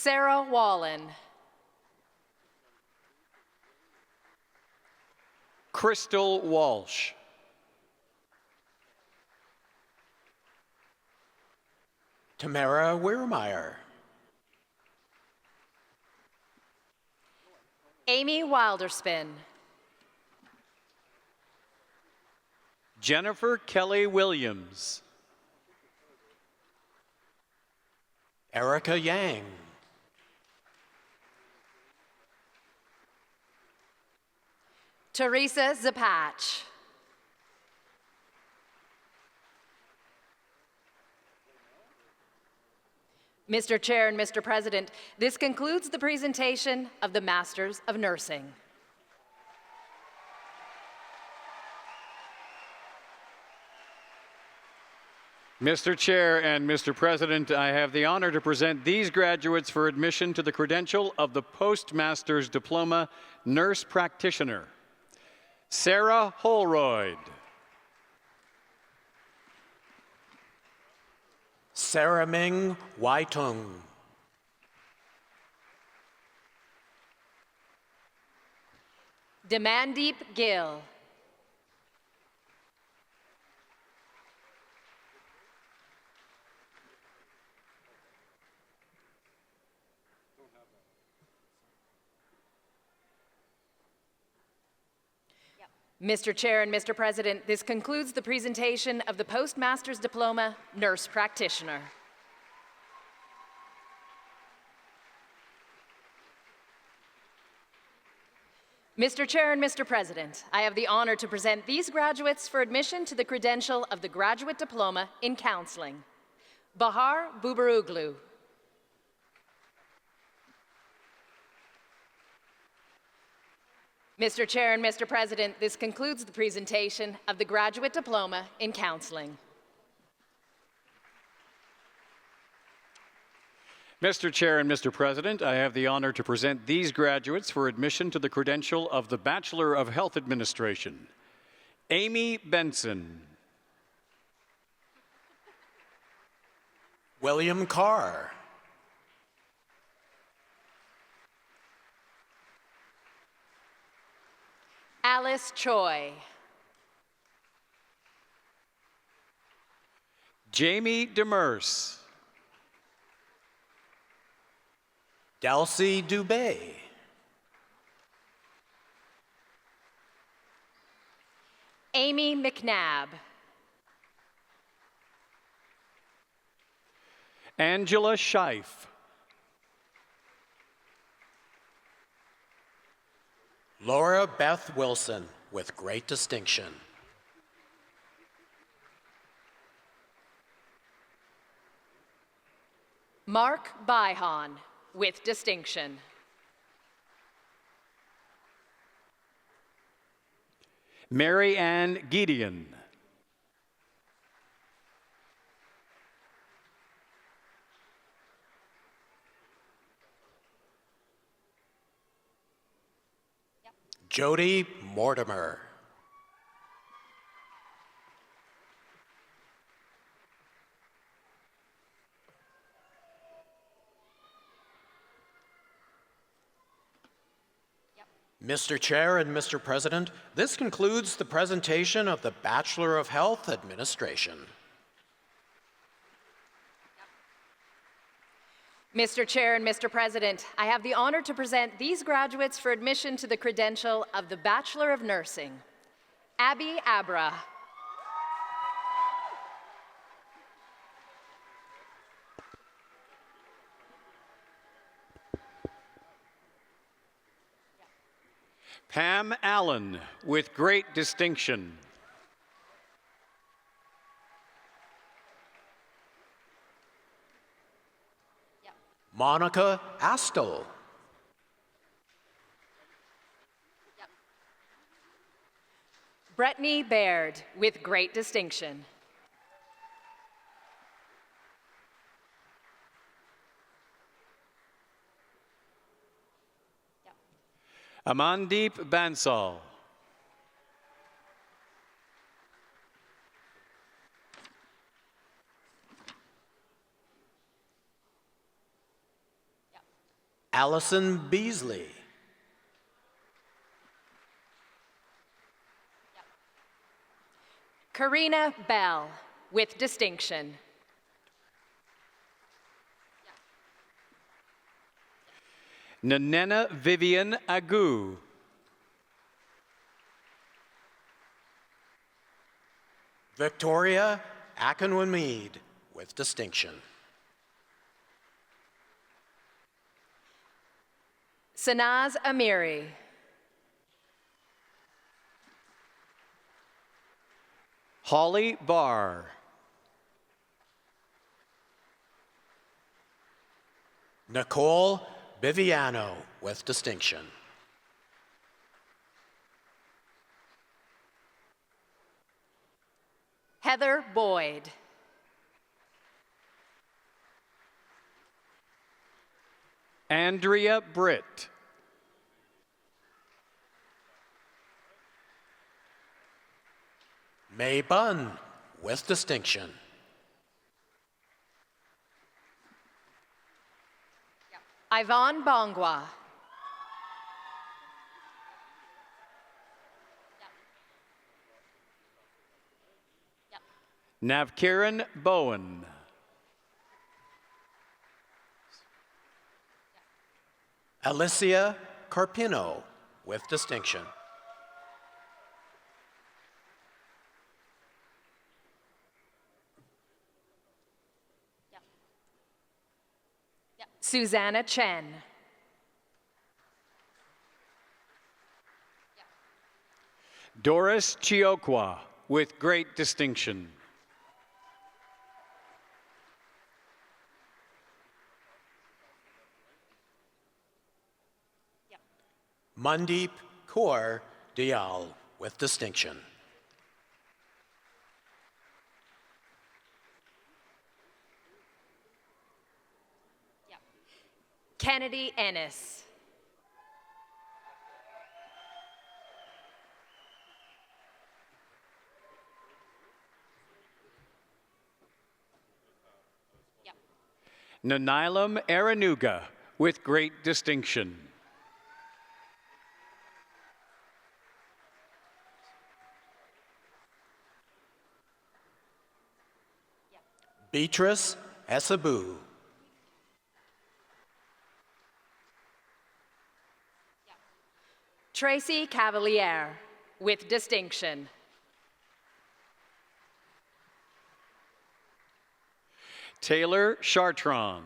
Sarah Wallen. Crystal Walsh. Tamara Weirmeyer. Amy Wilderspin. Jennifer Kelly Williams. Erica Yang. Teresa Zapach. Mr. Chair and Mr. President, this concludes the presentation of the Masters of Nursing. Mr. Chair and Mr. President, I have the honor to present these graduates for admission to the credential of the Postmaster's Diploma Nurse Practitioner. Sarah Holroyd. Sarah Ming Waitung. Demandeep Gill. Mr. Chair and Mr. President, this concludes the presentation of the Postmaster's Diploma Nurse Practitioner. Mr. Chair and Mr. President, I have the honor to present these graduates for admission to the credential of the Graduate Diploma in Counseling. Bahar Bubaruglu. Mr. Chair and Mr. President, this concludes the presentation of the Graduate Diploma in Counseling. Mr. Chair and Mr. President, I have the honor to present these graduates for admission to the credential of the Bachelor of Health Administration. Amy Benson. William Carr. Alice Choi. Jamie Demers. Delcy Dubé. Amy McNabb. Angela Scheif. Laura Beth Wilson, with great distinction. Mark Byhan, with distinction. Mary Ann Gideon. Jody Mortimer. Mr. Chair and Mr. President, this concludes the presentation of the Bachelor of Health Administration. Mr. Chair and Mr. President, I have the honor to present these graduates for admission to the credential of the Bachelor of Nursing. Abby Abra. Pam Allen, with great distinction. Monica Astle. Brittany Baird, with great distinction. Amandeep Bansal. Allison Beasley. Karina Bell, with distinction. Nanena Vivian Agu. Victoria Akinwamid, with distinction. Sanaz Amiri. Holly Barr. Nicole Biviano, with distinction. Heather Boyd. Andrea Britt. May Bunn, with distinction. Yvonne Bongwa. Navkiran Bowen. Alicia Carpino, with distinction. Susanna Chen. Doris Chiokwa, with great distinction. Mandeep Kaur Dayal, with distinction. Kennedy Ennis. Nanilam Aranuga, with great distinction. Beatrice Esabu. Tracy Cavalier, with distinction. Taylor Chartron.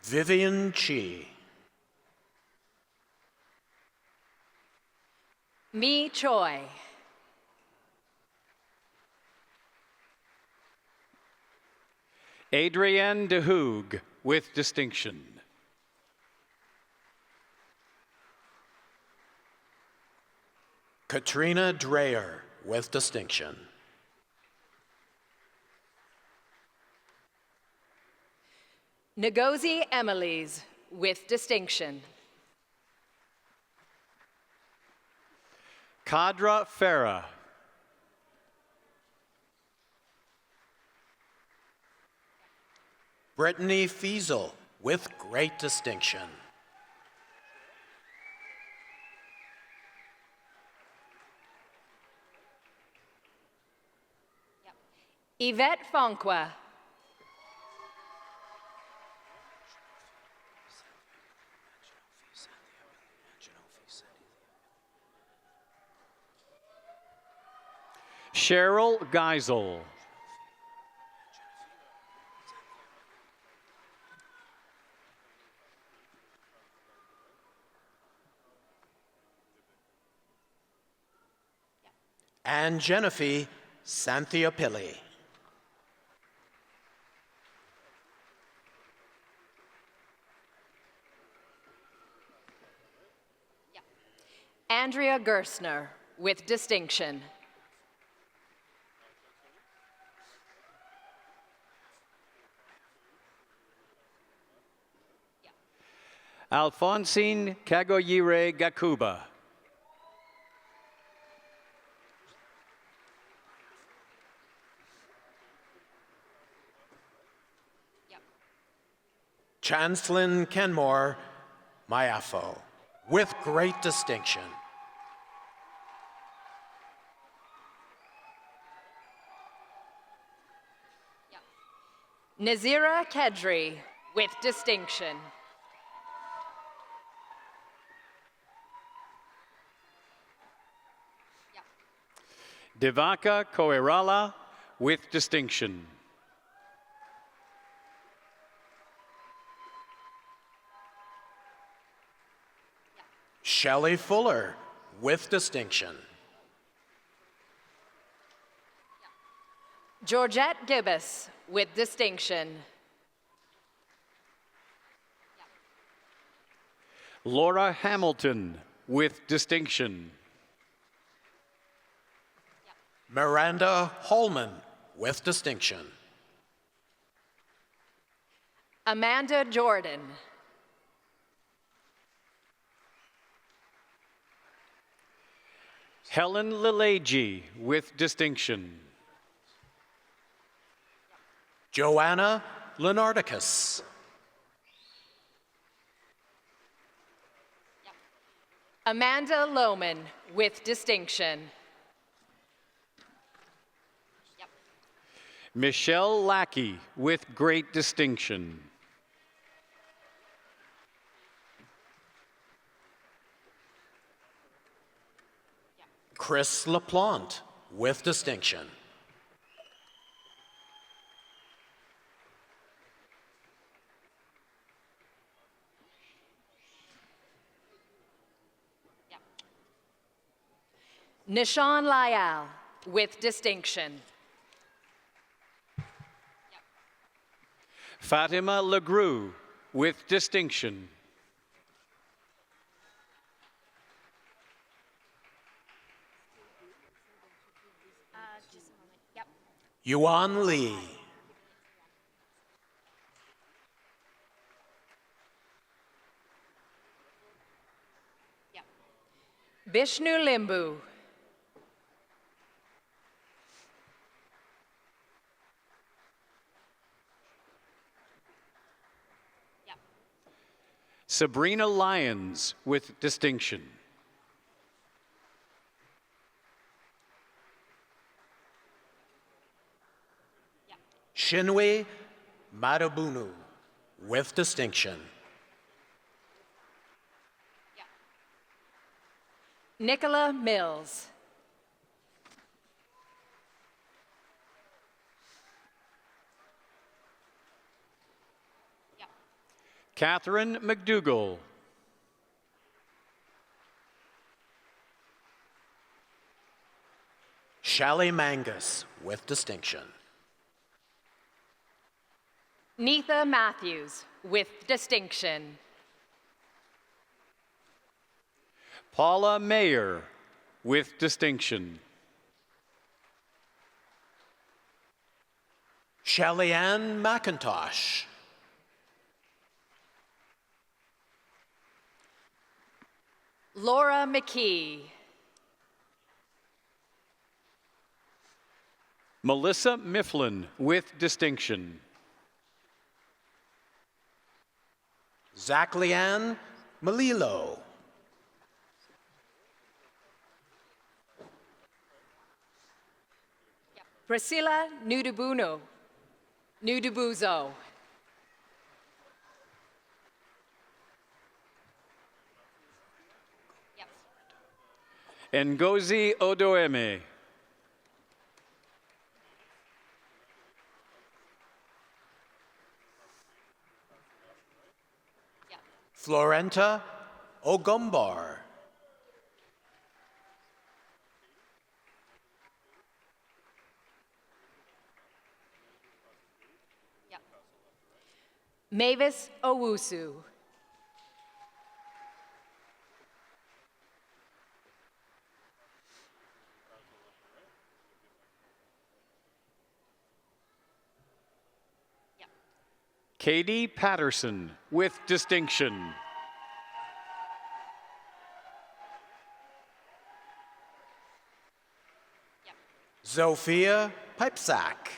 Vivian Chi. Mi Choi. Adrienne de Hoog, with distinction. Katrina Dreyer, with distinction. Ngozi Emily's, with distinction. Kadra Farah. Brittany Fiesel, with great distinction. Yvette Fonqua. Cheryl Geisel. And Genevieve Santhiapilli. Andrea Gerstner, with distinction. Alphonsine Kagoyire Gakuba. Chancelyn Kenmore Mayafo, with great distinction. Nazira Kedri, with distinction. Devaka Koirala, with distinction. Shelley Fuller, with distinction. Georgette Gibbous, with distinction. Laura Hamilton, with distinction. Miranda Holman, with distinction. Amanda Jordan. Helen Leleji, with distinction. Joanna Lenardicus. Amanda Lohman, with distinction. Michelle Lackey, with great distinction. Chris LaPlante, with distinction. Nishan Lyall, with distinction. Fatima Legru, with distinction. Yuan Lee. Vishnu Limbu. Sabrina Lyons, with distinction. Shinwe Madabunu, with distinction. Nicola Mills. Catherine McDougall. Shally Mangus, with distinction. Neitha Matthews, with distinction. Paula Mayer, with distinction. Shelley-Ann McIntosh. Laura McKee. Melissa Mifflin, with distinction. Zachleanne Malilo. Priscilla Nudubuno. Nudubuzo. Ngozi Odoeme. Florenta Ogumbar. Mavis Owusu. Katie Patterson, with distinction. Zofia Pipesack.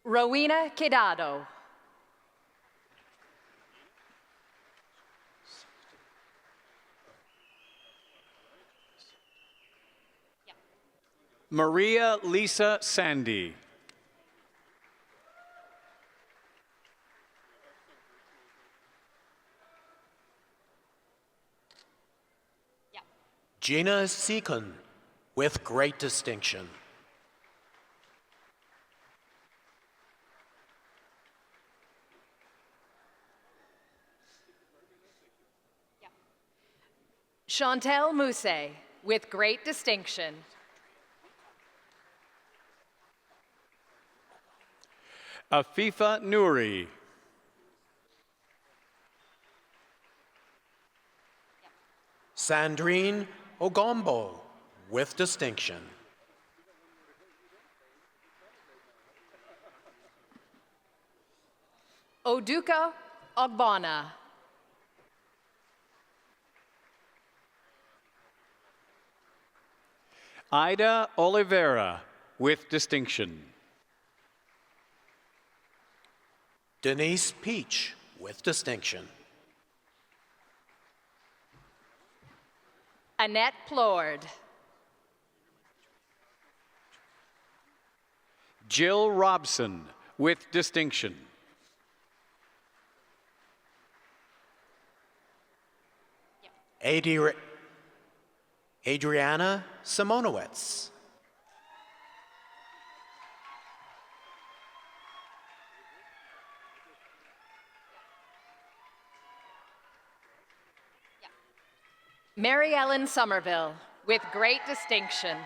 Rowena Quedado. Maria Lisa Sandy. Gina Seacon, with great distinction. Chantel Mousse, with great distinction. Afifa Nouri. Sandrine Ogombo, with distinction. Oduka Ogbonna. Ida Oliveira, with distinction. Denise Peach, with distinction. Annette Plord. Jill Robson, with distinction. Adriana Simonowitz. Mary Ellen Somerville, with great distinction.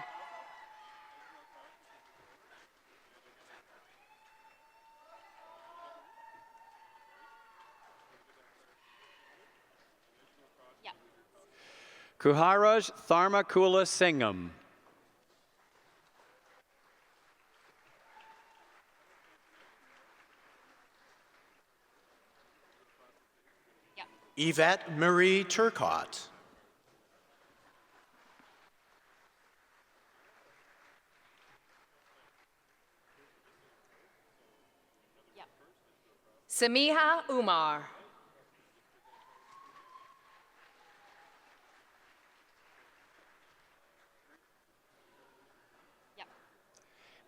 Kuharaj Tharmakula Singham. Yvette Marie Turcott. Samiha Umar.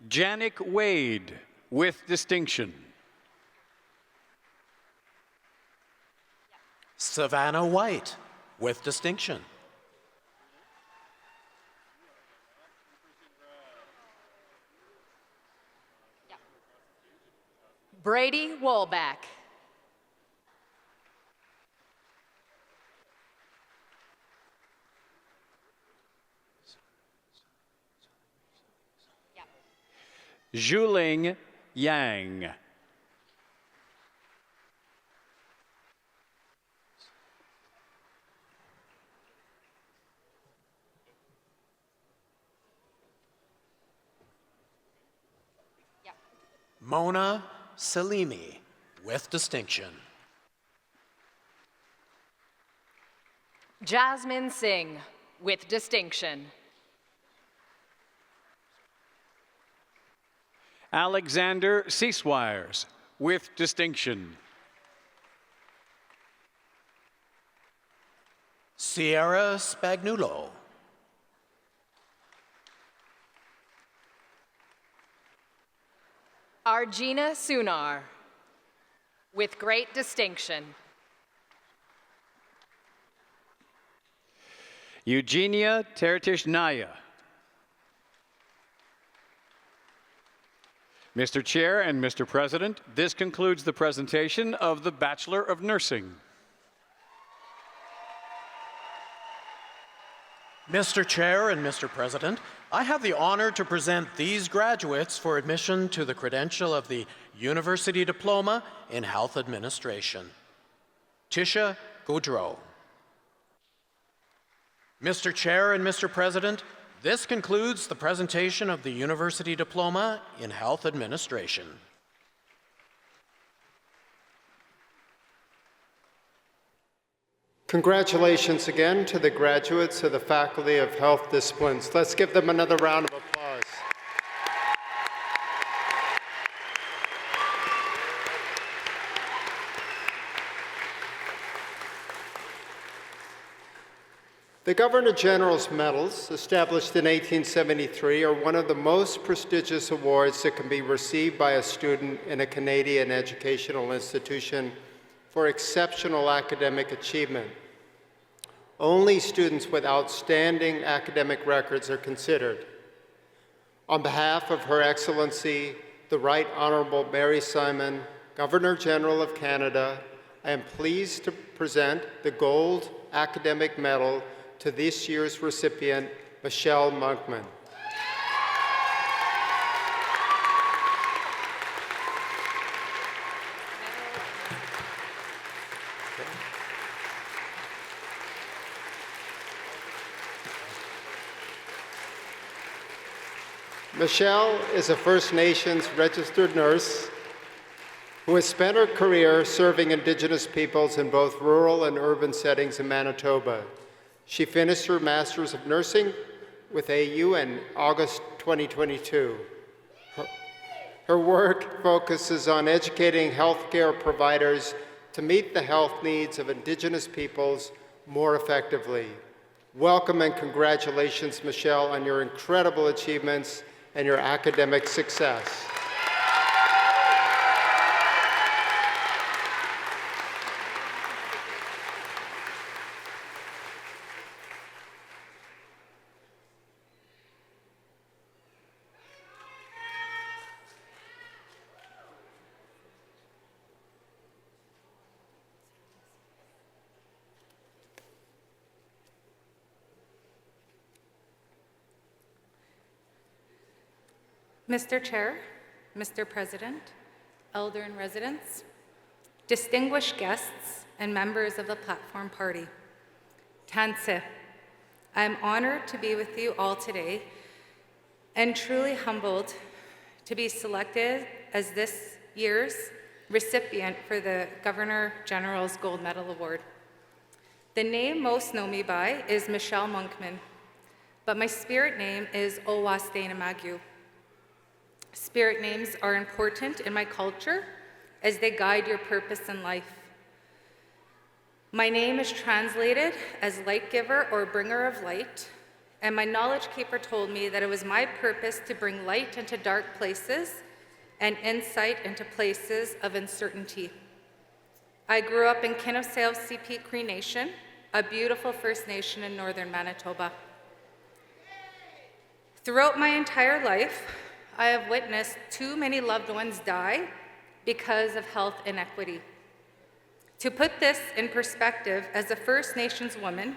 Janik Wade, with distinction. Savannah White, with distinction. Brady Wolbeck. Zhuling Yang. Mona Salimi, with distinction. Jasmine Singh, with distinction. Alexander Ceasewires, with distinction. Sierra Spagnuolo. Arjina Sunar, with great distinction. Eugenia Tertishnaya. Mr. Chair and Mr. President, this concludes the presentation of the Bachelor of Nursing. Mr. Chair and Mr. President, I have the honor to present these graduates for admission to the credential of the University Diploma in Health Administration. Tisha Gaudreau. Mr. Chair and Mr. President, this concludes the presentation of the University Diploma in Health Administration. Congratulations again to the graduates of the Faculty of Health Disciplines. Let's give them another round of applause. The Governor General's Medals, established in 1873, are one of the most prestigious awards that can be received by a student in a Canadian educational institution for exceptional academic achievement. Only students with outstanding academic records are considered. On behalf of Her Excellency, the Right Honorable Mary Simon, Governor General of Canada, I am pleased to present the Gold Academic Medal to this year's recipient, Michelle Monkman. Michelle is a First Nations registered nurse who has spent her career serving Indigenous peoples in both rural and urban settings in Manitoba. She finished her Master's of Nursing with AU in August 2022. Her work focuses on educating healthcare providers to meet the health needs of Indigenous peoples more effectively. Welcome and congratulations, Michelle, on your incredible achievements and your academic success. Mr. Chair, Mr. President, Elder in Residence, distinguished guests, and members of the Platform Party, Tanse, I am honored to be with you all today and truly humbled to be selected as this year's recipient for the Governor General's Gold Medal Award. The name most know me by is Michelle Monkman, but my spirit name is Owastena Magyu. Spirit names are important in my culture as they guide your purpose in life. My name is translated as light giver or bringer of light, and my knowledge keeper told me that it was my purpose to bring light into dark places and insight into places of uncertainty. I grew up in Kinnosale CP Cree Nation, a beautiful First Nation in northern Manitoba. Throughout my entire life, I have witnessed too many loved ones die because of health inequity. To put this in perspective, as a First Nations woman,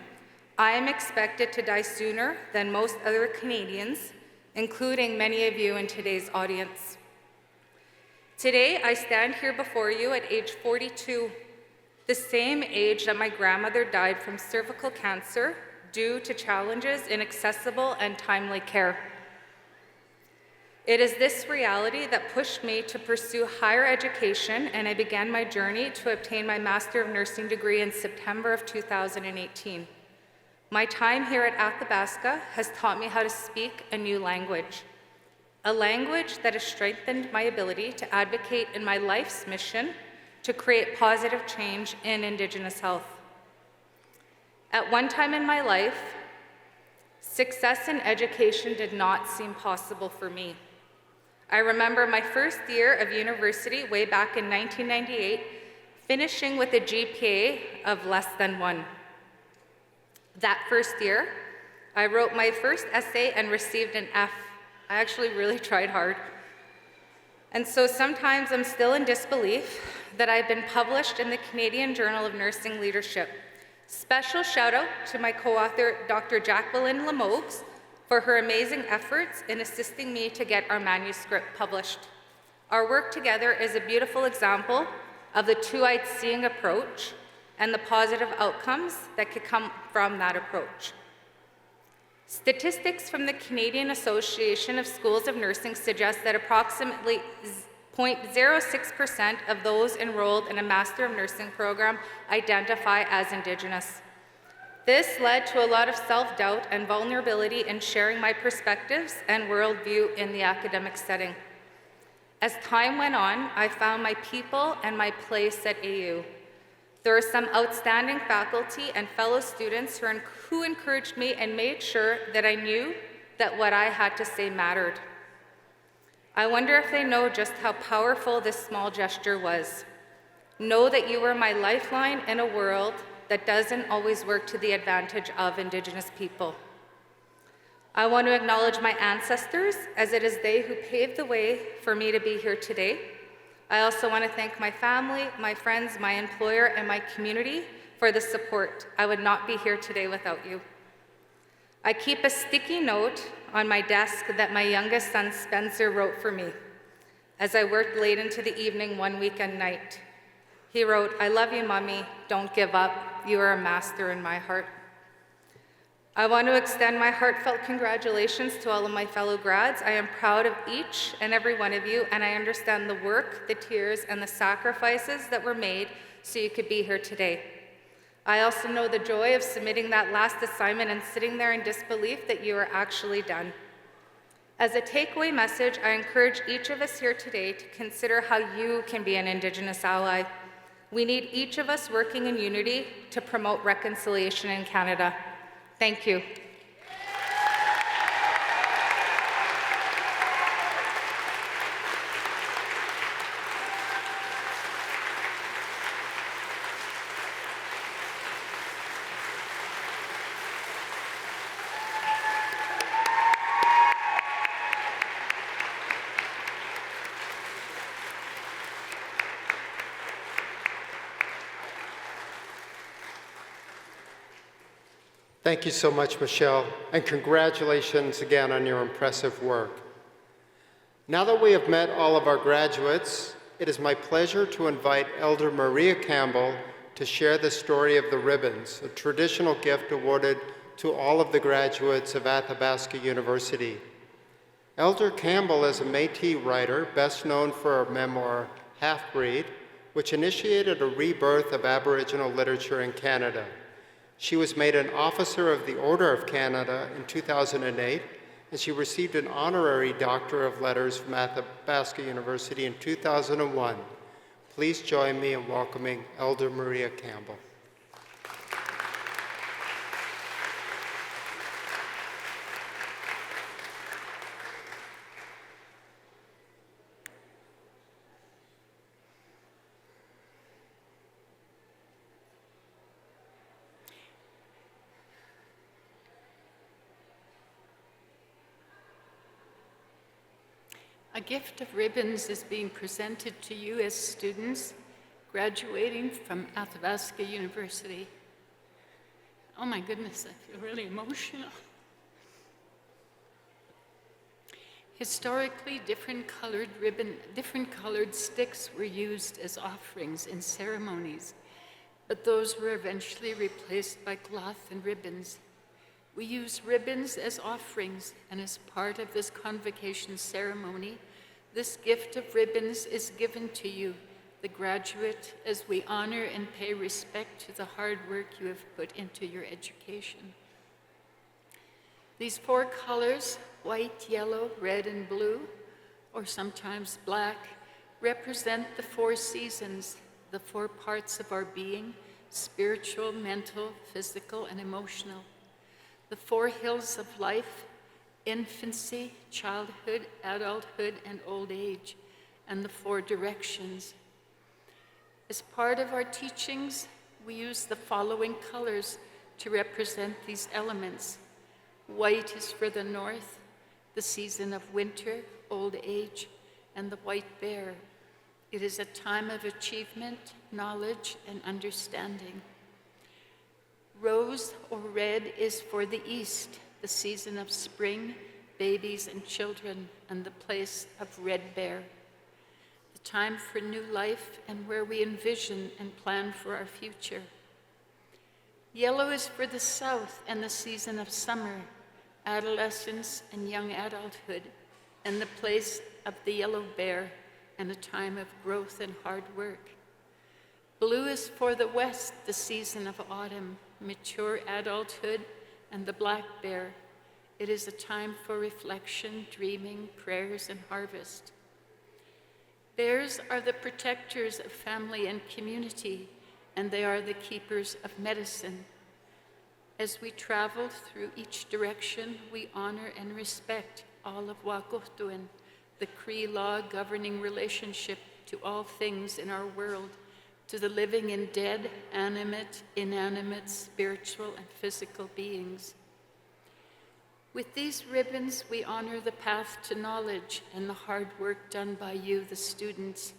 I am expected to die sooner than most other Canadians including many of you in today's audience. Today, I stand here before you at age 42, the same age that my grandmother died from cervical cancer due to challenges in accessible and timely care. It is this reality that pushed me to pursue higher education, and I began my journey to obtain my Master of Nursing degree in September of 2018. My time here at Athabasca has taught me how to speak a new language, a language that has strengthened my ability to advocate in my life's mission to create positive change in Indigenous health. At one time in my life, success in education did not seem possible for me. I remember my first year of university way back in 1998, finishing with a GPA of less than 1. That first year, I wrote my first essay and received an F. I actually really tried hard. And so sometimes I'm still in disbelief that I've been published in the Canadian Journal of Nursing Leadership. Special shout out to my co-author, Dr. Jacqueline Lamogues, for her amazing efforts in assisting me to get our manuscript published. Our work together is a beautiful example of the two-eyed seeing approach and the positive outcomes that could come from that approach. Statistics from the Canadian Association of Schools of Nursing suggest that approximately 0.06% of those enrolled in a Master of Nursing program identify as Indigenous. This led to a lot of self-doubt and vulnerability in sharing my perspectives and worldview in the academic setting. As time went on, I found my people and my place at AU. There are some outstanding faculty and fellow students who encouraged me and made sure that I knew that what I had to say mattered. I wonder if they know just how powerful this small gesture was. Know that you were my lifeline in a world that doesn't always work to the advantage of Indigenous people. I want to acknowledge my ancestors, as it is they who paved the way for me to be here today. I also want to thank my family, my friends, my employer, and my community for the support. I would not be here today without you. I keep a sticky note on my desk that my youngest son, Spencer, wrote for me as I worked late into the evening one weekend night. He wrote, "I love you, Mommy. Don't give up. You are a master in my heart." I want to extend my heartfelt congratulations to all of my fellow grads. I am proud of each and every one of you, and I understand the work, the tears, and the sacrifices that were made so you could be here today. I also know the joy of submitting that last assignment and sitting there in disbelief that you are actually done. As a takeaway message, I encourage each of us here today to consider how you can be an Indigenous ally. We need each of us working in unity to promote reconciliation in Canada. Thank you. Thank you so much, Michelle, and congratulations again on your impressive work. Now that we have met all of our graduates, it is my pleasure to invite Elder Maria Campbell to share the story of the ribbons, a traditional gift awarded to all of the graduates of Athabasca University. Elder Campbell is a Métis writer, best known for her memoir, Half-Breed, which initiated a rebirth of Aboriginal literature in Canada. She was made an Officer of the Order of Canada in 2008, and she received an Honorary Doctor of Letters from Athabasca University in 2001. Please join me in welcoming Elder Maria Campbell. A gift of ribbons is being presented to you as students graduating from Athabasca University. Oh my goodness, I feel really emotional. Historically, different colored sticks were used as offerings in ceremonies, but those were eventually replaced by cloth and ribbons. We use ribbons as offerings, and as part of this convocation ceremony, this gift of ribbons is given to you, the graduate, as we honor and pay respect to the hard work you have put into your education. These 4 colors, white, yellow, red, and blue, or sometimes black, represent the 4 seasons, the 4 parts of our being: spiritual, mental, physical, and emotional. The 4 hills of life: infancy, childhood, adulthood, and old age, and the 4 directions. As part of our teachings, we use the following colors to represent these elements. White is for the north, the season of winter, old age, and the white bear. It is a time of achievement, knowledge, and understanding. Rose or red is for the east, the season of spring, babies and children, and the place of red bear. The time for new life and where we envision and plan for our future. Yellow is for the south and the season of summer, adolescence and young adulthood, and the place of the yellow bear and a time of growth and hard work. Blue is for the west, the season of autumn, mature adulthood, and the black bear. It is a time for reflection, dreaming, prayers, and harvest. Bears are the protectors of family and community, and they are the keepers of medicine. As we travel through each direction, we honor and respect all of Wakohtuan, the Cree law governing relationship to all things in our world, to the living and dead, animate, inanimate, spiritual, and physical beings. With these ribbons, we honor the path to knowledge and the hard work done by you, the students.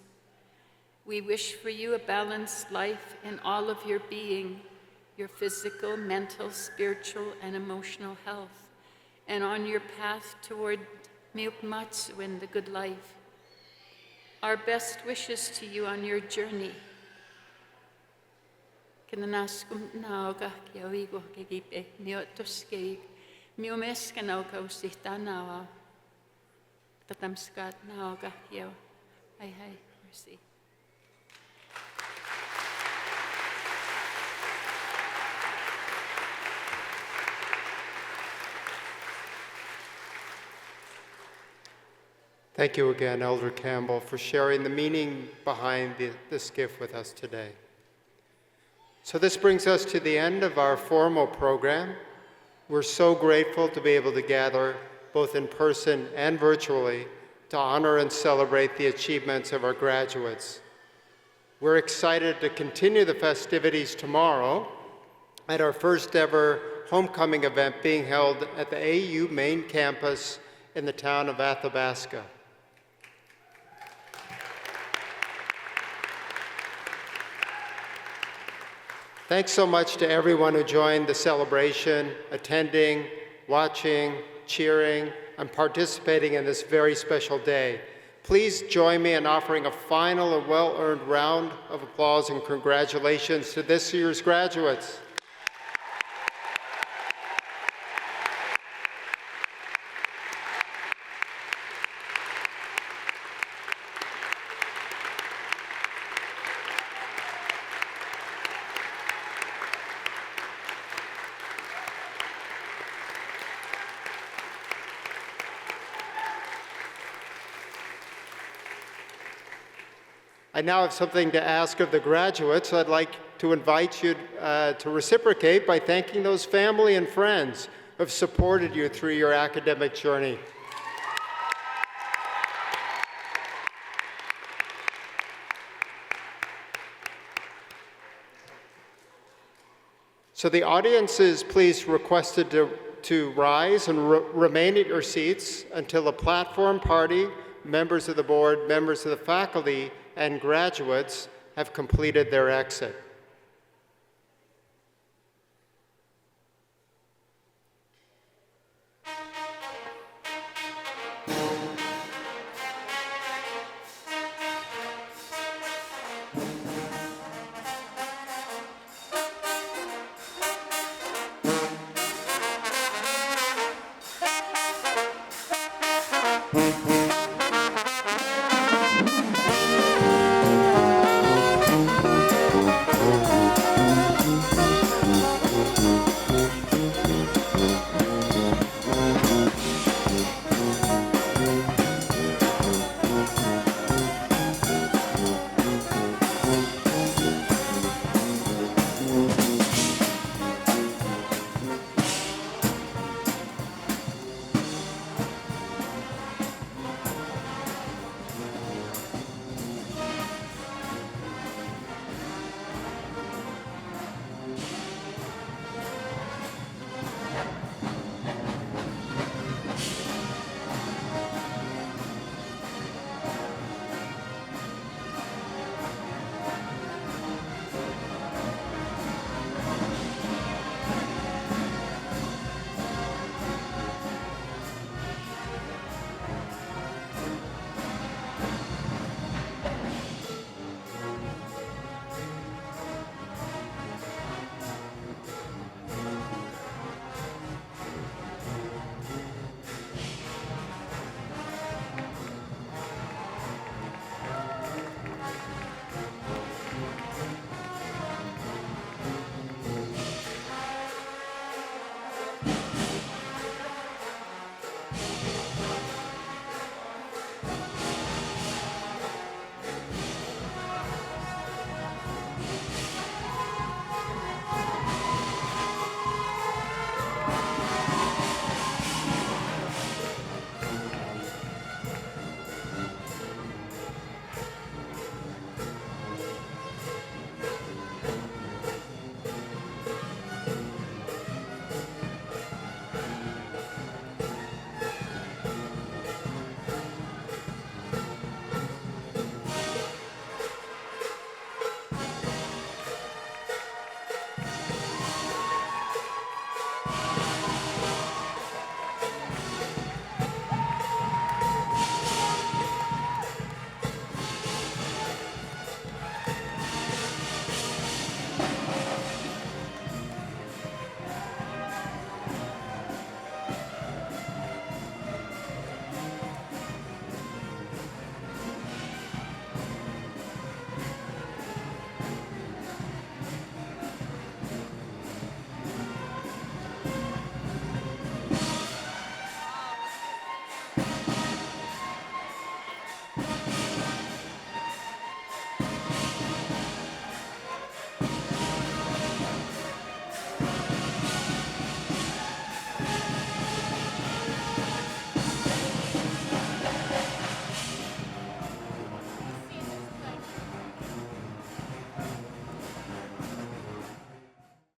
We wish for you a balanced life in all of your being, your physical, mental, spiritual, and emotional health, and on your path toward Miukmatsu and the good life. Our best wishes to you on your journey. Kinanaskum naoga kiawigo kigipe niotoskei miumeska nauka usita nawa tatamskat naoga kiao. Hai, merci. Thank you again, Elder Campbell, for sharing the meaning behind this gift with us today. So this brings us to the end of our formal program. We're so grateful to be able to gather both in person and virtually to honor and celebrate the achievements of our graduates. We're excited to continue the festivities tomorrow at our first ever homecoming event being held at the AU main campus in the town of Athabasca. Thanks so much to everyone who joined the celebration, attending, watching, cheering, and participating in this very special day. Please join me in offering a final and well-earned round of applause and congratulations to this year's graduates. I now have something to ask of the graduates. I'd like to invite you to reciprocate by thanking those family and friends who have supported you through your academic journey. So the audience is please requested to rise and remain at your seats until the platform party, members of the board, members of the faculty, and graduates have completed their exit.